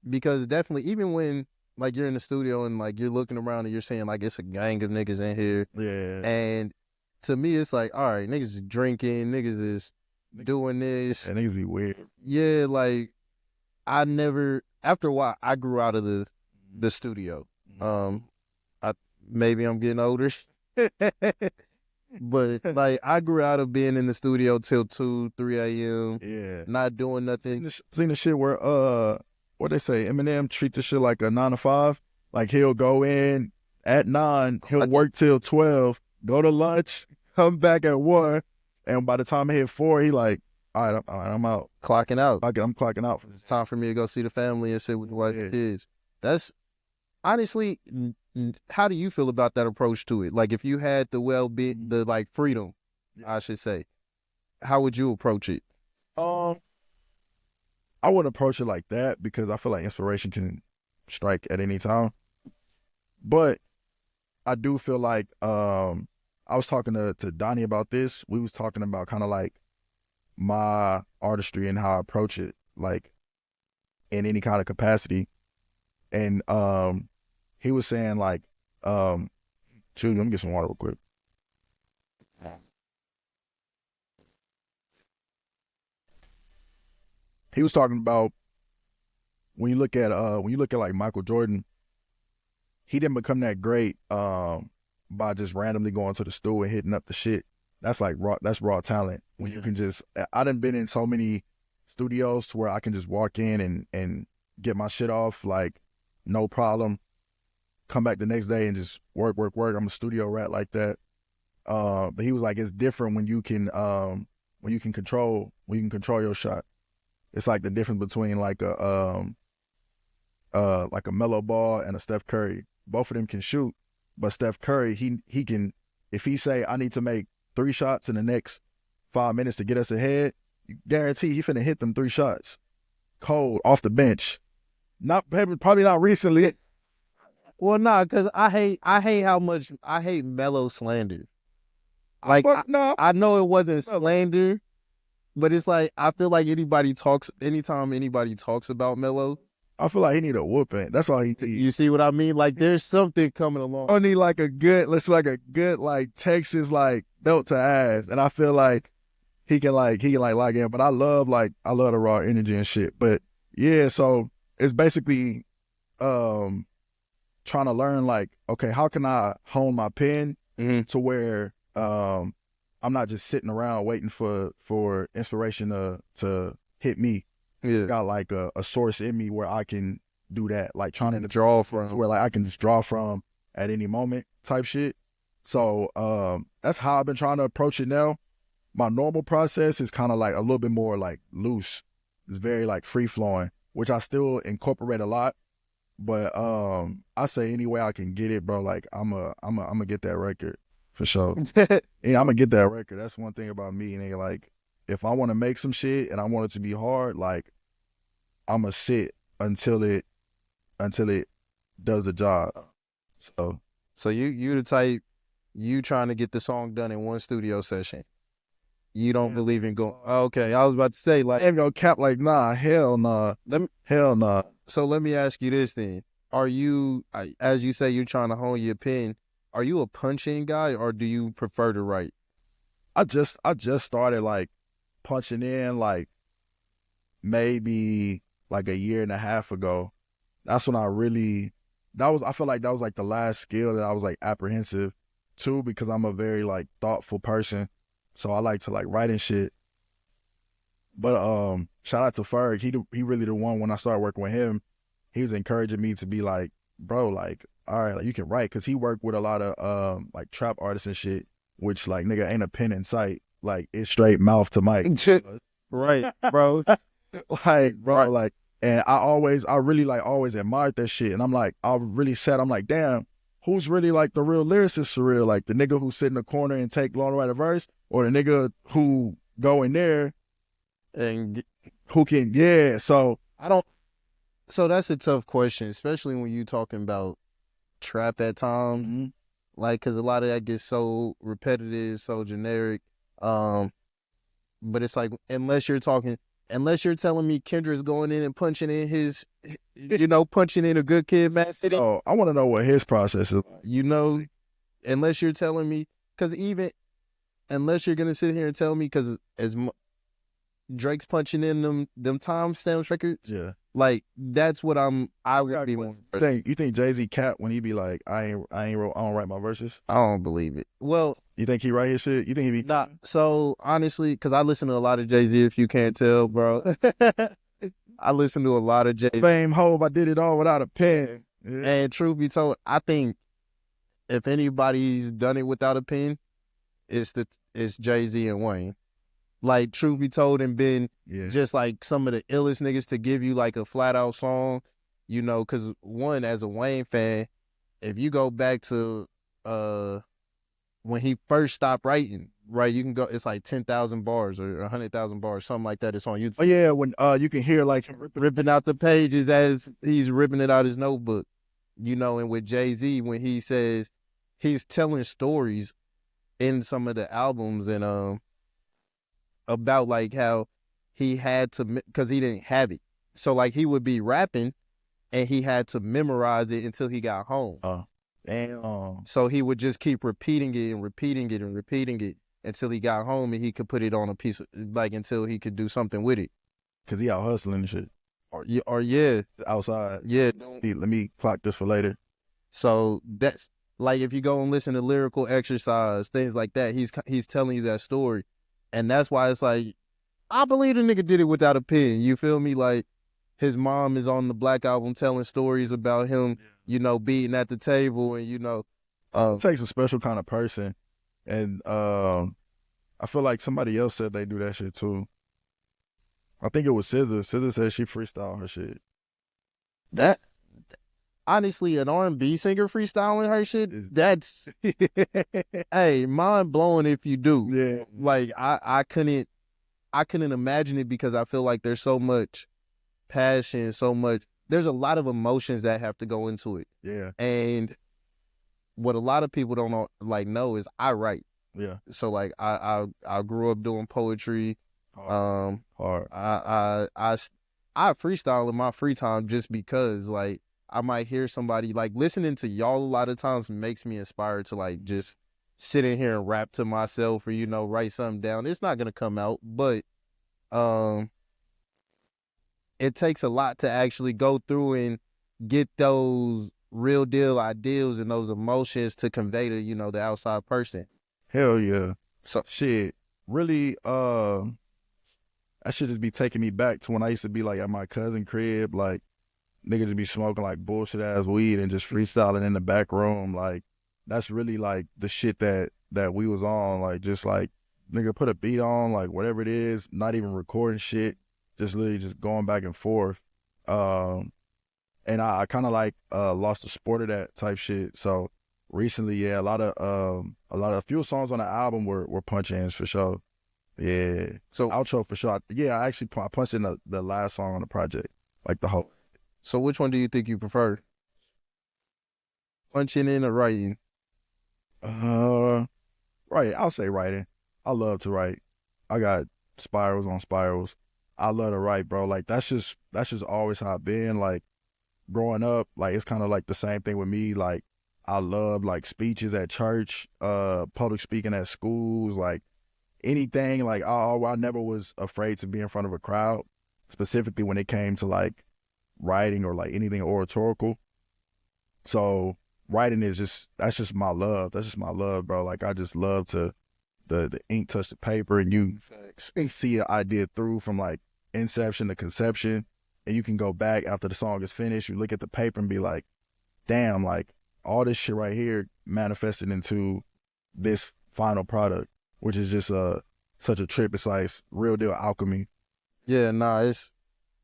[SPEAKER 1] Because definitely even when like you're in the studio and like you're looking around and you're saying like it's a gang of niggas in here.
[SPEAKER 2] Yeah.
[SPEAKER 1] And to me it's like, all right, niggas is drinking, niggas is doing this.
[SPEAKER 2] And niggas be weird.
[SPEAKER 1] Yeah, like after a while I grew out of the studio. I maybe I'm getting older. But like I grew out of being in the studio till 2, 3 a.m.
[SPEAKER 2] Yeah.
[SPEAKER 1] not doing nothing.
[SPEAKER 2] Seen the shit where what they say, Eminem treat the shit like a 9 to 5. Like he'll go in at 9, he'll work till 12, go to lunch, come back at 1, and by the time he hit 4, he like, all right, I'm out.
[SPEAKER 1] Clocking out.
[SPEAKER 2] I'm clocking out.
[SPEAKER 1] It's time for me to go see the family and sit with the wife and kids. That's honestly, how do you feel about that approach to it? Like if you had the well-being, the like freedom, I should say, how would you approach it?
[SPEAKER 2] I wouldn't approach it like that because I feel like inspiration can strike at any time. But I do feel like I was talking to Donnie about this. We was talking about kind of like my artistry and how I approach it, like in any kind of capacity. And he was saying like Let me get some water real quick. He was talking about when you look at like Michael Jordan, he didn't become that great by just randomly going to the stool and hitting up the shit. That's like raw talent. When you can just, I done been in so many studios to where I can just walk in and get my shit off like no problem. Come back the next day and just work. I'm a studio rat like that. But he was like, it's different when you can control your shot. It's like the difference between like a Melo Ball and a Steph Curry. Both of them can shoot, but Steph Curry, he can, if he say I need to make 3 shots in the next 5 minutes to get us ahead, you guarantee he finna hit them 3 shots. Cold, off the bench. Probably not recently.
[SPEAKER 1] Well, nah, because I hate how much I hate Melo slander. Like, I know it wasn't slander, but it's like, I feel like anytime anybody talks about Melo,
[SPEAKER 2] I feel like he need a whooping. That's all he needs.
[SPEAKER 1] You see what I mean? Like, there's something coming along.
[SPEAKER 2] I need like a good Texas like belt to ass, and I feel like he can lock in. But I love the raw energy and shit. But yeah, so it's basically trying to learn like, okay, how can I hone my pen to where I'm not just sitting around waiting for inspiration to hit me. Yeah. Got like a source in me where I can do that, like trying to draw from, where like I can just draw from at any moment type shit. So that's how I've been trying to approach it now. My normal process is kind of like a little bit more like loose. It's very like free flowing, which I still incorporate a lot. But I say any way I can get it, bro. Like I'm gonna get that record for sure. I'm gonna get that record. That's one thing about me, nigga. Like, if I want to make some shit and I want it to be hard, like I'm gonna sit until it does the job.
[SPEAKER 1] So you the type, you trying to get the song done in one studio session. You don't believe in going. Okay, I was about to say like,
[SPEAKER 2] ain't gonna cap like nah, hell nah, hell nah.
[SPEAKER 1] So let me ask you this then: are you, as you say, you're trying to hone your pen? Are you a punch-in guy or do you prefer to write?
[SPEAKER 2] I just started like punching in like maybe like a year and a half ago. That's when I feel like that was like the last skill that I was like apprehensive to, because I'm a very like thoughtful person. So I like to like write and shit. But shout out to Ferg. He really the one, when I started working with him, he was encouraging me to be like, bro, like, all right, like you can write, because he worked with a lot of like trap artists and shit, which like nigga ain't a pen in sight. Like it's straight mouth to mic.
[SPEAKER 1] Right, bro.
[SPEAKER 2] Like, bro, right. Like, and I really like always admired that shit. And I'm like, I'm like, damn, who's really like the real lyricist for real? Like the nigga who sit in the corner and take long to write a verse, or the nigga who go in there and who can, yeah. So
[SPEAKER 1] that's a tough question, especially when you talking about trap at times. Mm-hmm. Like, cause a lot of that gets so repetitive, so generic. But it's like, unless you're telling me Kendrick's going in and punching in punching in a Good Kid, Mad City.
[SPEAKER 2] Oh, I want to know what his process is.
[SPEAKER 1] Unless you're telling me, unless you're gonna sit here and tell me, because as Drake's punching in them timestamps records.
[SPEAKER 2] Yeah.
[SPEAKER 1] Like, that's what I would be one.
[SPEAKER 2] You think Jay-Z cap when he be like, I don't write my verses?
[SPEAKER 1] I don't believe it. Well,
[SPEAKER 2] you think he write his shit? You think he be
[SPEAKER 1] nah? So honestly, because I listen to a lot of Jay-Z, if you can't tell, bro. I listen to a lot of Jay-Z.
[SPEAKER 2] Fame, Hove, I did it all without a pen.
[SPEAKER 1] Yeah. And truth be told, I think if anybody's done it without a pen, it's Jay-Z and Wayne. Like, truth be told, and been just like some of the illest niggas to give you like a flat out song, because one, as a Wayne fan, if you go back to when he first stopped writing, right, you can go, it's like 10,000 bars or 100,000 bars, something like that. It's on YouTube.
[SPEAKER 2] Oh yeah, when you can hear like him
[SPEAKER 1] ripping out the pages as he's ripping it out his notebook, and with Jay-Z, when he says he's telling stories in some of the albums and about like how he had to, because he didn't have it. So like he would be rapping and he had to memorize it until he got home.
[SPEAKER 2] Damn.
[SPEAKER 1] So he would just keep repeating it and repeating it and repeating it until he got home and he could put it on a piece of, like, until he could do something with it.
[SPEAKER 2] Cause he out hustling and shit
[SPEAKER 1] Or yeah,
[SPEAKER 2] outside.
[SPEAKER 1] yeah.
[SPEAKER 2] Let me clock this for later.
[SPEAKER 1] So that's like if you go and listen to lyrical exercise, things like that, he's telling you that story. And that's why it's like, I believe the nigga did it without a pen. You feel me? Like his mom is on the Black Album telling stories about him, beating at the table and
[SPEAKER 2] It takes a special kind of person. And I feel like somebody else said they do that shit too. I think it was SZA. SZA said she freestyle her shit.
[SPEAKER 1] that honestly, an R&B singer freestyling her shit, that's hey, mind blowing if you do.
[SPEAKER 2] Yeah.
[SPEAKER 1] Like I couldn't imagine it because I feel like there's so much passion, there's a lot of emotions that have to go into it.
[SPEAKER 2] Yeah.
[SPEAKER 1] And what a lot of people don't know is I write.
[SPEAKER 2] Yeah.
[SPEAKER 1] So like I grew up doing poetry.
[SPEAKER 2] Hard.
[SPEAKER 1] I freestyle in my free time just because like I might hear somebody, like listening to y'all a lot of times makes me inspired to like just sit in here and rap to myself or write something down. It's not gonna come out, but it takes a lot to actually go through and get those real deal ideals and those emotions to convey to the outside person.
[SPEAKER 2] Hell yeah.
[SPEAKER 1] So
[SPEAKER 2] shit, really, that should just be taking me back to when I used to be like at my cousin crib, like niggas just be smoking like bullshit ass weed and just freestyling in the back room. Like that's really like the shit that we was on. Like just like nigga put a beat on, like whatever it is, not even recording shit, just literally just going back and forth. And I kind of like lost the sport of that type shit. So recently, yeah, a few songs on the album were punch ins for sure. Yeah.
[SPEAKER 1] So
[SPEAKER 2] outro for sure. Yeah, I punched in the last song on the project, like the whole.
[SPEAKER 1] So which one do you think you prefer? Punching in or writing?
[SPEAKER 2] Right. I'll say writing. I love to write. I got spirals on spirals. I love to write, bro. Like that's just always how I've been. Like growing up, like it's kind of like the same thing with me. Like I love like speeches at church, public speaking at schools, like anything. Like I never was afraid to be in front of a crowd, specifically when it came to like writing or like anything oratorical. So writing that's just my love. That's just my love, bro. Like I just love to the ink touch the paper and you see an idea through from like inception to conception. And you can go back after the song is finished, you look at the paper and be like, damn, like all this shit right here manifested into this final product, which is just such a trip. It's like real deal alchemy.
[SPEAKER 1] Yeah, nah,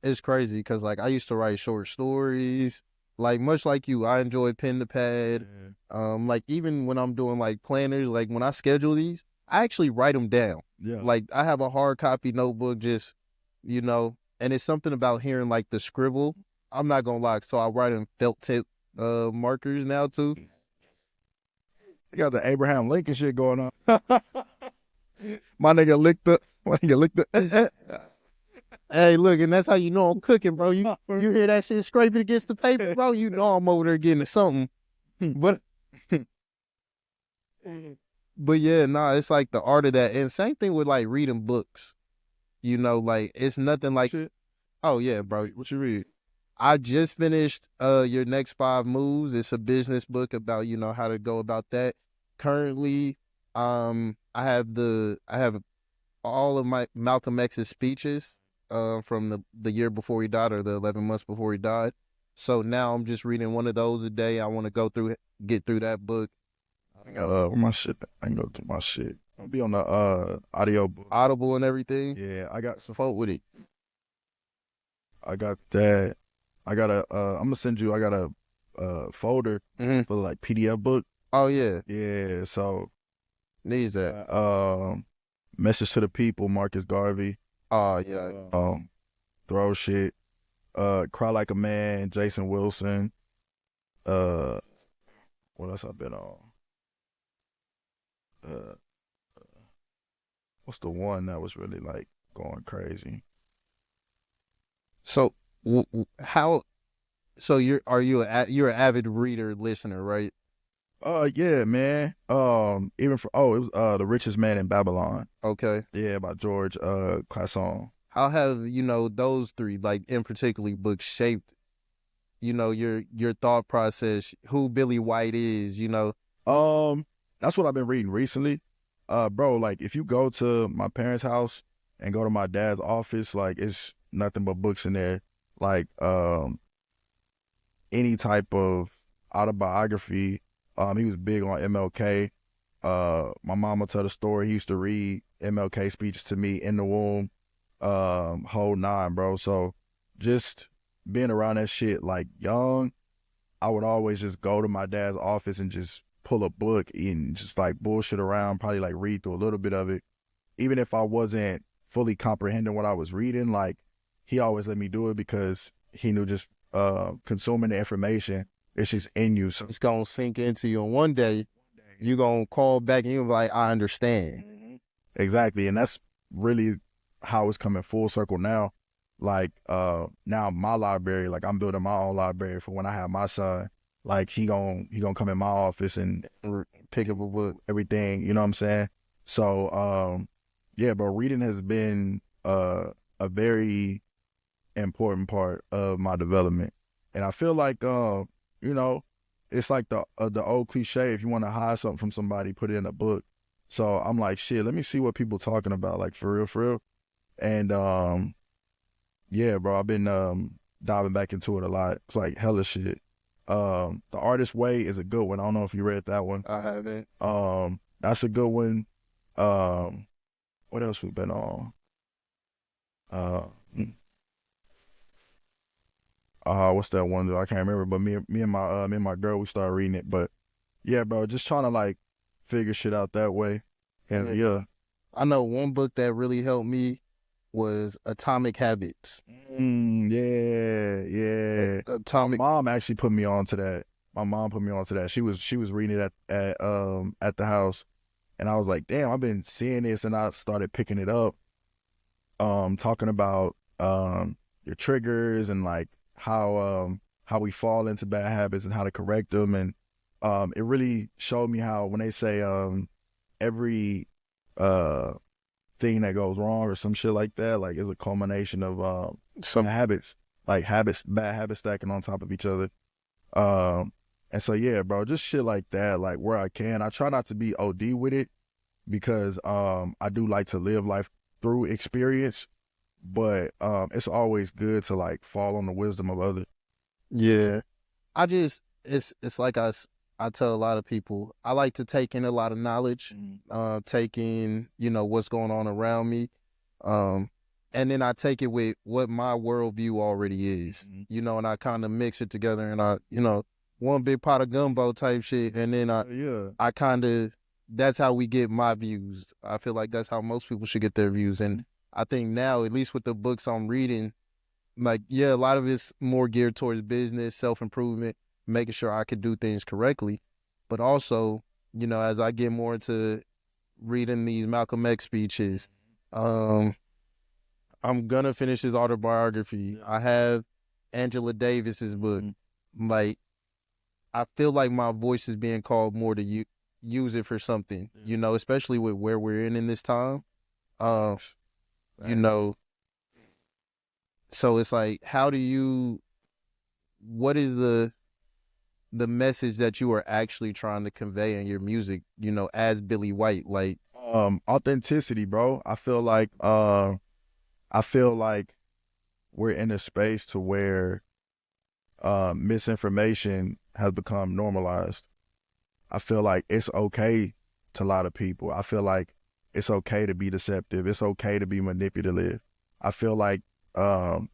[SPEAKER 1] it's crazy because like I used to write short stories. Like much like you, I enjoy pen to pad. Like even when I'm doing like planners, like when I schedule these, I actually write them down.
[SPEAKER 2] Yeah.
[SPEAKER 1] Like I have a hard copy notebook, just and it's something about hearing like the scribble. I'm not gonna lie, so I write in felt tip markers now too.
[SPEAKER 2] You got the Abraham Lincoln shit going on. My nigga licked the.
[SPEAKER 1] Hey, look, and that's how you know I'm cooking, bro. You hear that shit scraping against the paper, bro? You know I'm over there getting to something. But yeah, nah, it's like the art of that. And same thing with like reading books. Like it's nothing like
[SPEAKER 2] Shit.
[SPEAKER 1] Oh yeah, bro.
[SPEAKER 2] What you read?
[SPEAKER 1] I just finished Your Next 5 Moves. It's a business book about, how to go about that. Currently, I have all of my Malcolm X's speeches from the year before he died or the 11 months before he died. So now I'm just reading one of those a day. I want to get through that book.
[SPEAKER 2] Where my shit? I can go through my shit. I'll be on the audio book.
[SPEAKER 1] Audible and everything.
[SPEAKER 2] Yeah, I got
[SPEAKER 1] support with it.
[SPEAKER 2] I got that. I got I'm gonna send you. I got a folder for like PDF book.
[SPEAKER 1] Oh yeah.
[SPEAKER 2] Yeah. So
[SPEAKER 1] needs that.
[SPEAKER 2] Message to the People, Marcus Garvey.
[SPEAKER 1] Oh yeah.
[SPEAKER 2] Throw shit. Cry Like a Man, Jason Wilson. What else I've been on? What's the one that was really like going crazy?
[SPEAKER 1] So how? So you're an avid reader, listener, right?
[SPEAKER 2] Yeah, man. Even for it was The Richest Man in Babylon.
[SPEAKER 1] Okay.
[SPEAKER 2] Yeah, by George Clason.
[SPEAKER 1] How have, those three, like in particularly books, shaped, your thought process, who Billy White is,
[SPEAKER 2] That's what I've been reading recently. Bro, like if you go to my parents' house and go to my dad's office, like it's nothing but books in there. Like any type of autobiography. He was big on MLK. My mama tell the story. He used to read MLK speeches to me in the womb, whole nine, bro. So just being around that shit like young, I would always just go to my dad's office and just pull a book and just like bullshit around, probably like read through a little bit of it. Even if I wasn't fully comprehending what I was reading, like he always let me do it because he knew just consuming the information, it's just in you. So
[SPEAKER 1] it's going to sink into you. And one day, you're going to call back and you're like, I understand.
[SPEAKER 2] exactly. And that's really how it's coming full circle now. Like now my library, like I'm building my own library for when I have my son. Like he gonna come in my office and
[SPEAKER 1] pick up a book,
[SPEAKER 2] everything, you know what I'm saying? So yeah, but reading has been a very important part of my development. And I feel like you know, it's like the old cliche, if you want to hide something from somebody, put it in a book. So I'm like, shit, let me see what people talking about, like for real, for real. And yeah, bro, I've been diving back into it a lot. It's like hella shit. The Artist Way is a good one. I don't know if you read that one.
[SPEAKER 1] I haven't.
[SPEAKER 2] That's a good one. What else we've been on? Uh, what's that one that I can't remember? But me and my girl, we started reading it. But yeah, bro, just trying to like figure shit out that way. And yeah.
[SPEAKER 1] I know one book that really helped me was Atomic Habits.
[SPEAKER 2] Yeah.
[SPEAKER 1] Atomic.
[SPEAKER 2] My mom actually put me on to that. My mom put me on to that. She was reading it at the house, and I was like, damn, I've been seeing this, and I started picking it up. Talking about your triggers and like how we fall into bad habits and how to correct them, and it really showed me how when they say every thing that goes wrong or some shit like that, like is a culmination of some habits, like bad habits stacking on top of each other. And so yeah, bro, just shit like that, like where I can. I try not to be OD with it because I do like to live life through experience, but it's always good to like fall on the wisdom of others.
[SPEAKER 1] Yeah. It's like I tell a lot of people, I like to take in a lot of knowledge, take in, what's going on around me. And then I take it with what my worldview already is, and I kind of mix it together and one big pot of gumbo type shit. And then I kind of, that's how we get my views. I feel like that's how most people should get their views. And I think now, at least with the books I'm reading, like, yeah, a lot of it's more geared towards business, self-improvement, making sure I could do things correctly. But also, as I get more into reading these Malcolm X speeches, I'm gonna finish his autobiography. I have Angela Davis's book. Like, I feel like my voice is being called more to use it for something, especially with where we're in this time. You know, so it's like, what is the message that you are actually trying to convey in your music, as Billy White? Like,
[SPEAKER 2] authenticity, bro. I feel like we're in a space to where misinformation has become normalized. I feel like it's okay to lie to people. I feel like it's okay to be deceptive. It's okay to be manipulative. I feel like the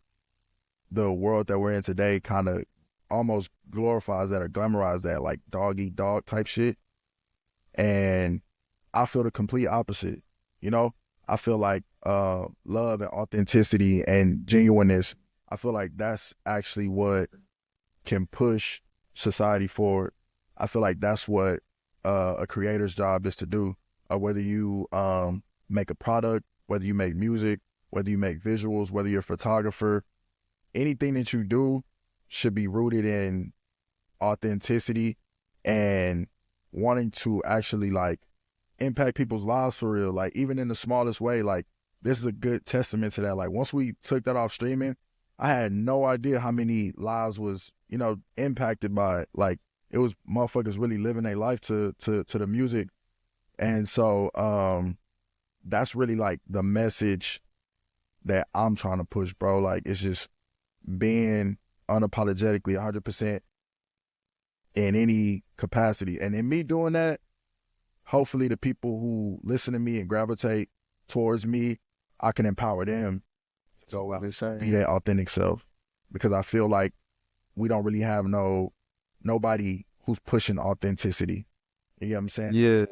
[SPEAKER 2] world that we're in today kind of almost glorifies that or glamorizes that, like dog eat dog type shit. And I feel the complete opposite. I feel like love and authenticity and genuineness, I feel like that's actually what can push society forward. I feel like that's what a creator's job is to do. Whether you make a product, whether you make music, whether you make visuals, whether you're a photographer, anything that you do should be rooted in authenticity and wanting to actually like impact people's lives for real, like even in the smallest way. Like this is a good testament to that. Like once we took that off streaming, I had no idea how many lives was, you know, impacted by it. Like it was motherfuckers really living their life to the music. And so that's really like the message that I'm trying to push, bro. Like it's just being unapologetically 100% in any capacity. And in me doing that, hopefully the people who listen to me and gravitate towards me, I can empower them to go out and be their authentic self. Because I feel like we don't really have nobody who's pushing authenticity. You know what I'm saying?
[SPEAKER 1] Yeah.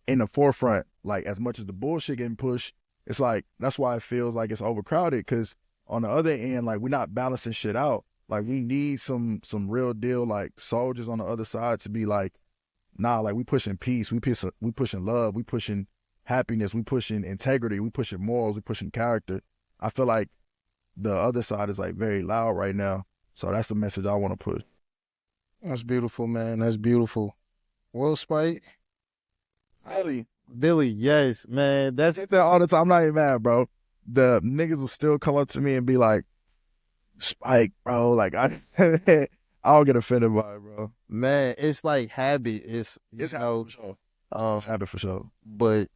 [SPEAKER 2] In the forefront, like as much as the bullshit getting pushed, it's like, that's why it feels like it's overcrowded. Cause on the other end, like we're not balancing shit out. Like we need some real deal, like soldiers on the other side to be like, nah, like we pushing peace, we pushing love, we pushing happiness, we pushing integrity, we pushing morals, we pushing character. I feel like the other side is like very loud right now. So that's the message I want to push.
[SPEAKER 1] That's beautiful, man. That's beautiful. Well, Spike. Billy, yes, man. That's
[SPEAKER 2] it all the time. I'm not even mad, bro. The niggas will still come up to me and be like, Spike, bro. Like I don't get offended by it, bro.
[SPEAKER 1] Man, it's like habit. It's
[SPEAKER 2] habit for sure. It's habit for sure.
[SPEAKER 1] But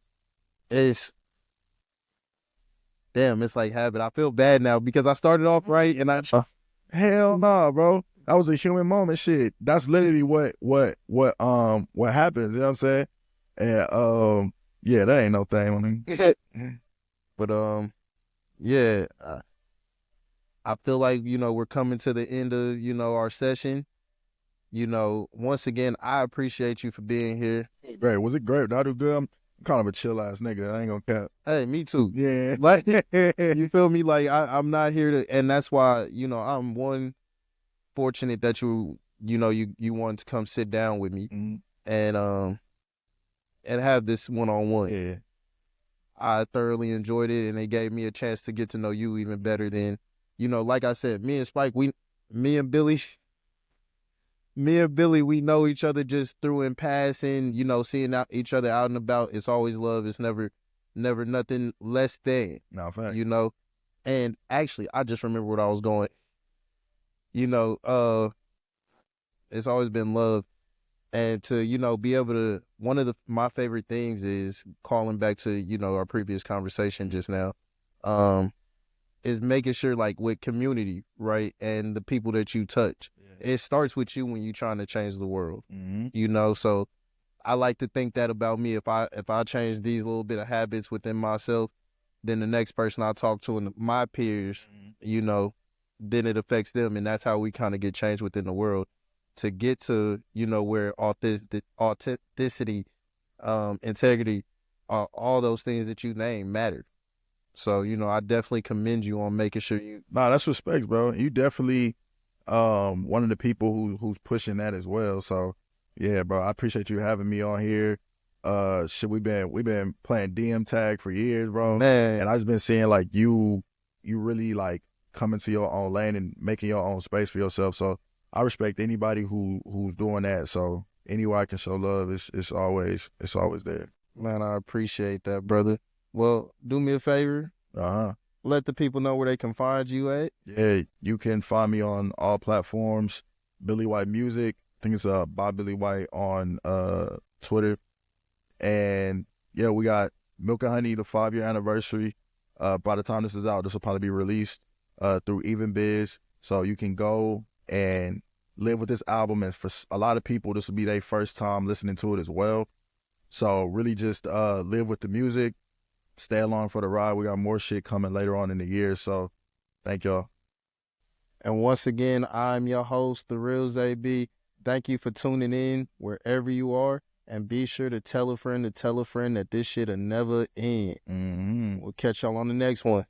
[SPEAKER 1] it's it's like habit. I feel bad now because I started off right and I
[SPEAKER 2] hell nah, bro. That was a human moment. Shit. That's literally what happens. You know what I'm saying? And yeah, that ain't no thing.
[SPEAKER 1] But yeah. I feel like, you know, we're coming to the end of, you know, our session. You know, once again, I appreciate you for being here.
[SPEAKER 2] Great. Was it great? Did I do good? I'm kind of a chill ass nigga. I ain't gonna cap.
[SPEAKER 1] Hey, me too.
[SPEAKER 2] Yeah.
[SPEAKER 1] Like, you feel me? Like, I'm not here to, and that's why, you know, I'm fortunate that you want to come sit down with me and have this one-on-one.
[SPEAKER 2] Yeah.
[SPEAKER 1] I thoroughly enjoyed it, and it gave me a chance to get to know you even better than, you know, like I said, me and Spike, me and Billy, we know each other just through in passing, you know, seeing each other out and about. It's always love. It's never nothing less than.
[SPEAKER 2] No, fact.
[SPEAKER 1] You know, and actually, I just remember what I was going. You know, it's always been love, and to, you know, be able to. One of my favorite things is calling back to, you know, our previous conversation just now. Is making sure, like, with community, right, and the people that you touch. It starts with you when you're trying to change the world, you know. So I like to think that about me. If I change these little bit of habits within myself, then the next person I talk to and my peers, you know, then it affects them, and that's how we kind of get changed within the world to get to, you know, where authenticity, integrity, all those things that you name matter. So, you know, I definitely commend you on making sure you.
[SPEAKER 2] Nah, that's respect, bro. You definitely one of the people who's pushing that as well. So yeah, bro, I appreciate you having me on here. Shit, we've been playing DM tag for years, bro.
[SPEAKER 1] Man.
[SPEAKER 2] And I just been seeing like you really like coming to your own lane and making your own space for yourself. So I respect anybody who's doing that. So anywhere I can show love, it's always there.
[SPEAKER 1] Man, I appreciate that, brother. Well, do me a favor. Let the people know where they can find you at.
[SPEAKER 2] Yeah, you can find me on all platforms. Billy White Music. I think it's by Billy White on Twitter. And yeah, we got Milk and Honey, the 5-year anniversary. By the time this is out, this will probably be released through Even Biz. So you can go and live with this album. And for a lot of people, this will be their first time listening to it as well. So really just live with the music. Stay along for the ride. We got more shit coming later on in the year. So thank y'all.
[SPEAKER 1] And once again, I'm your host, The Real ZB. Thank you for tuning in wherever you are. And be sure to tell a friend that this shit'll never end. We'll catch y'all on the next one.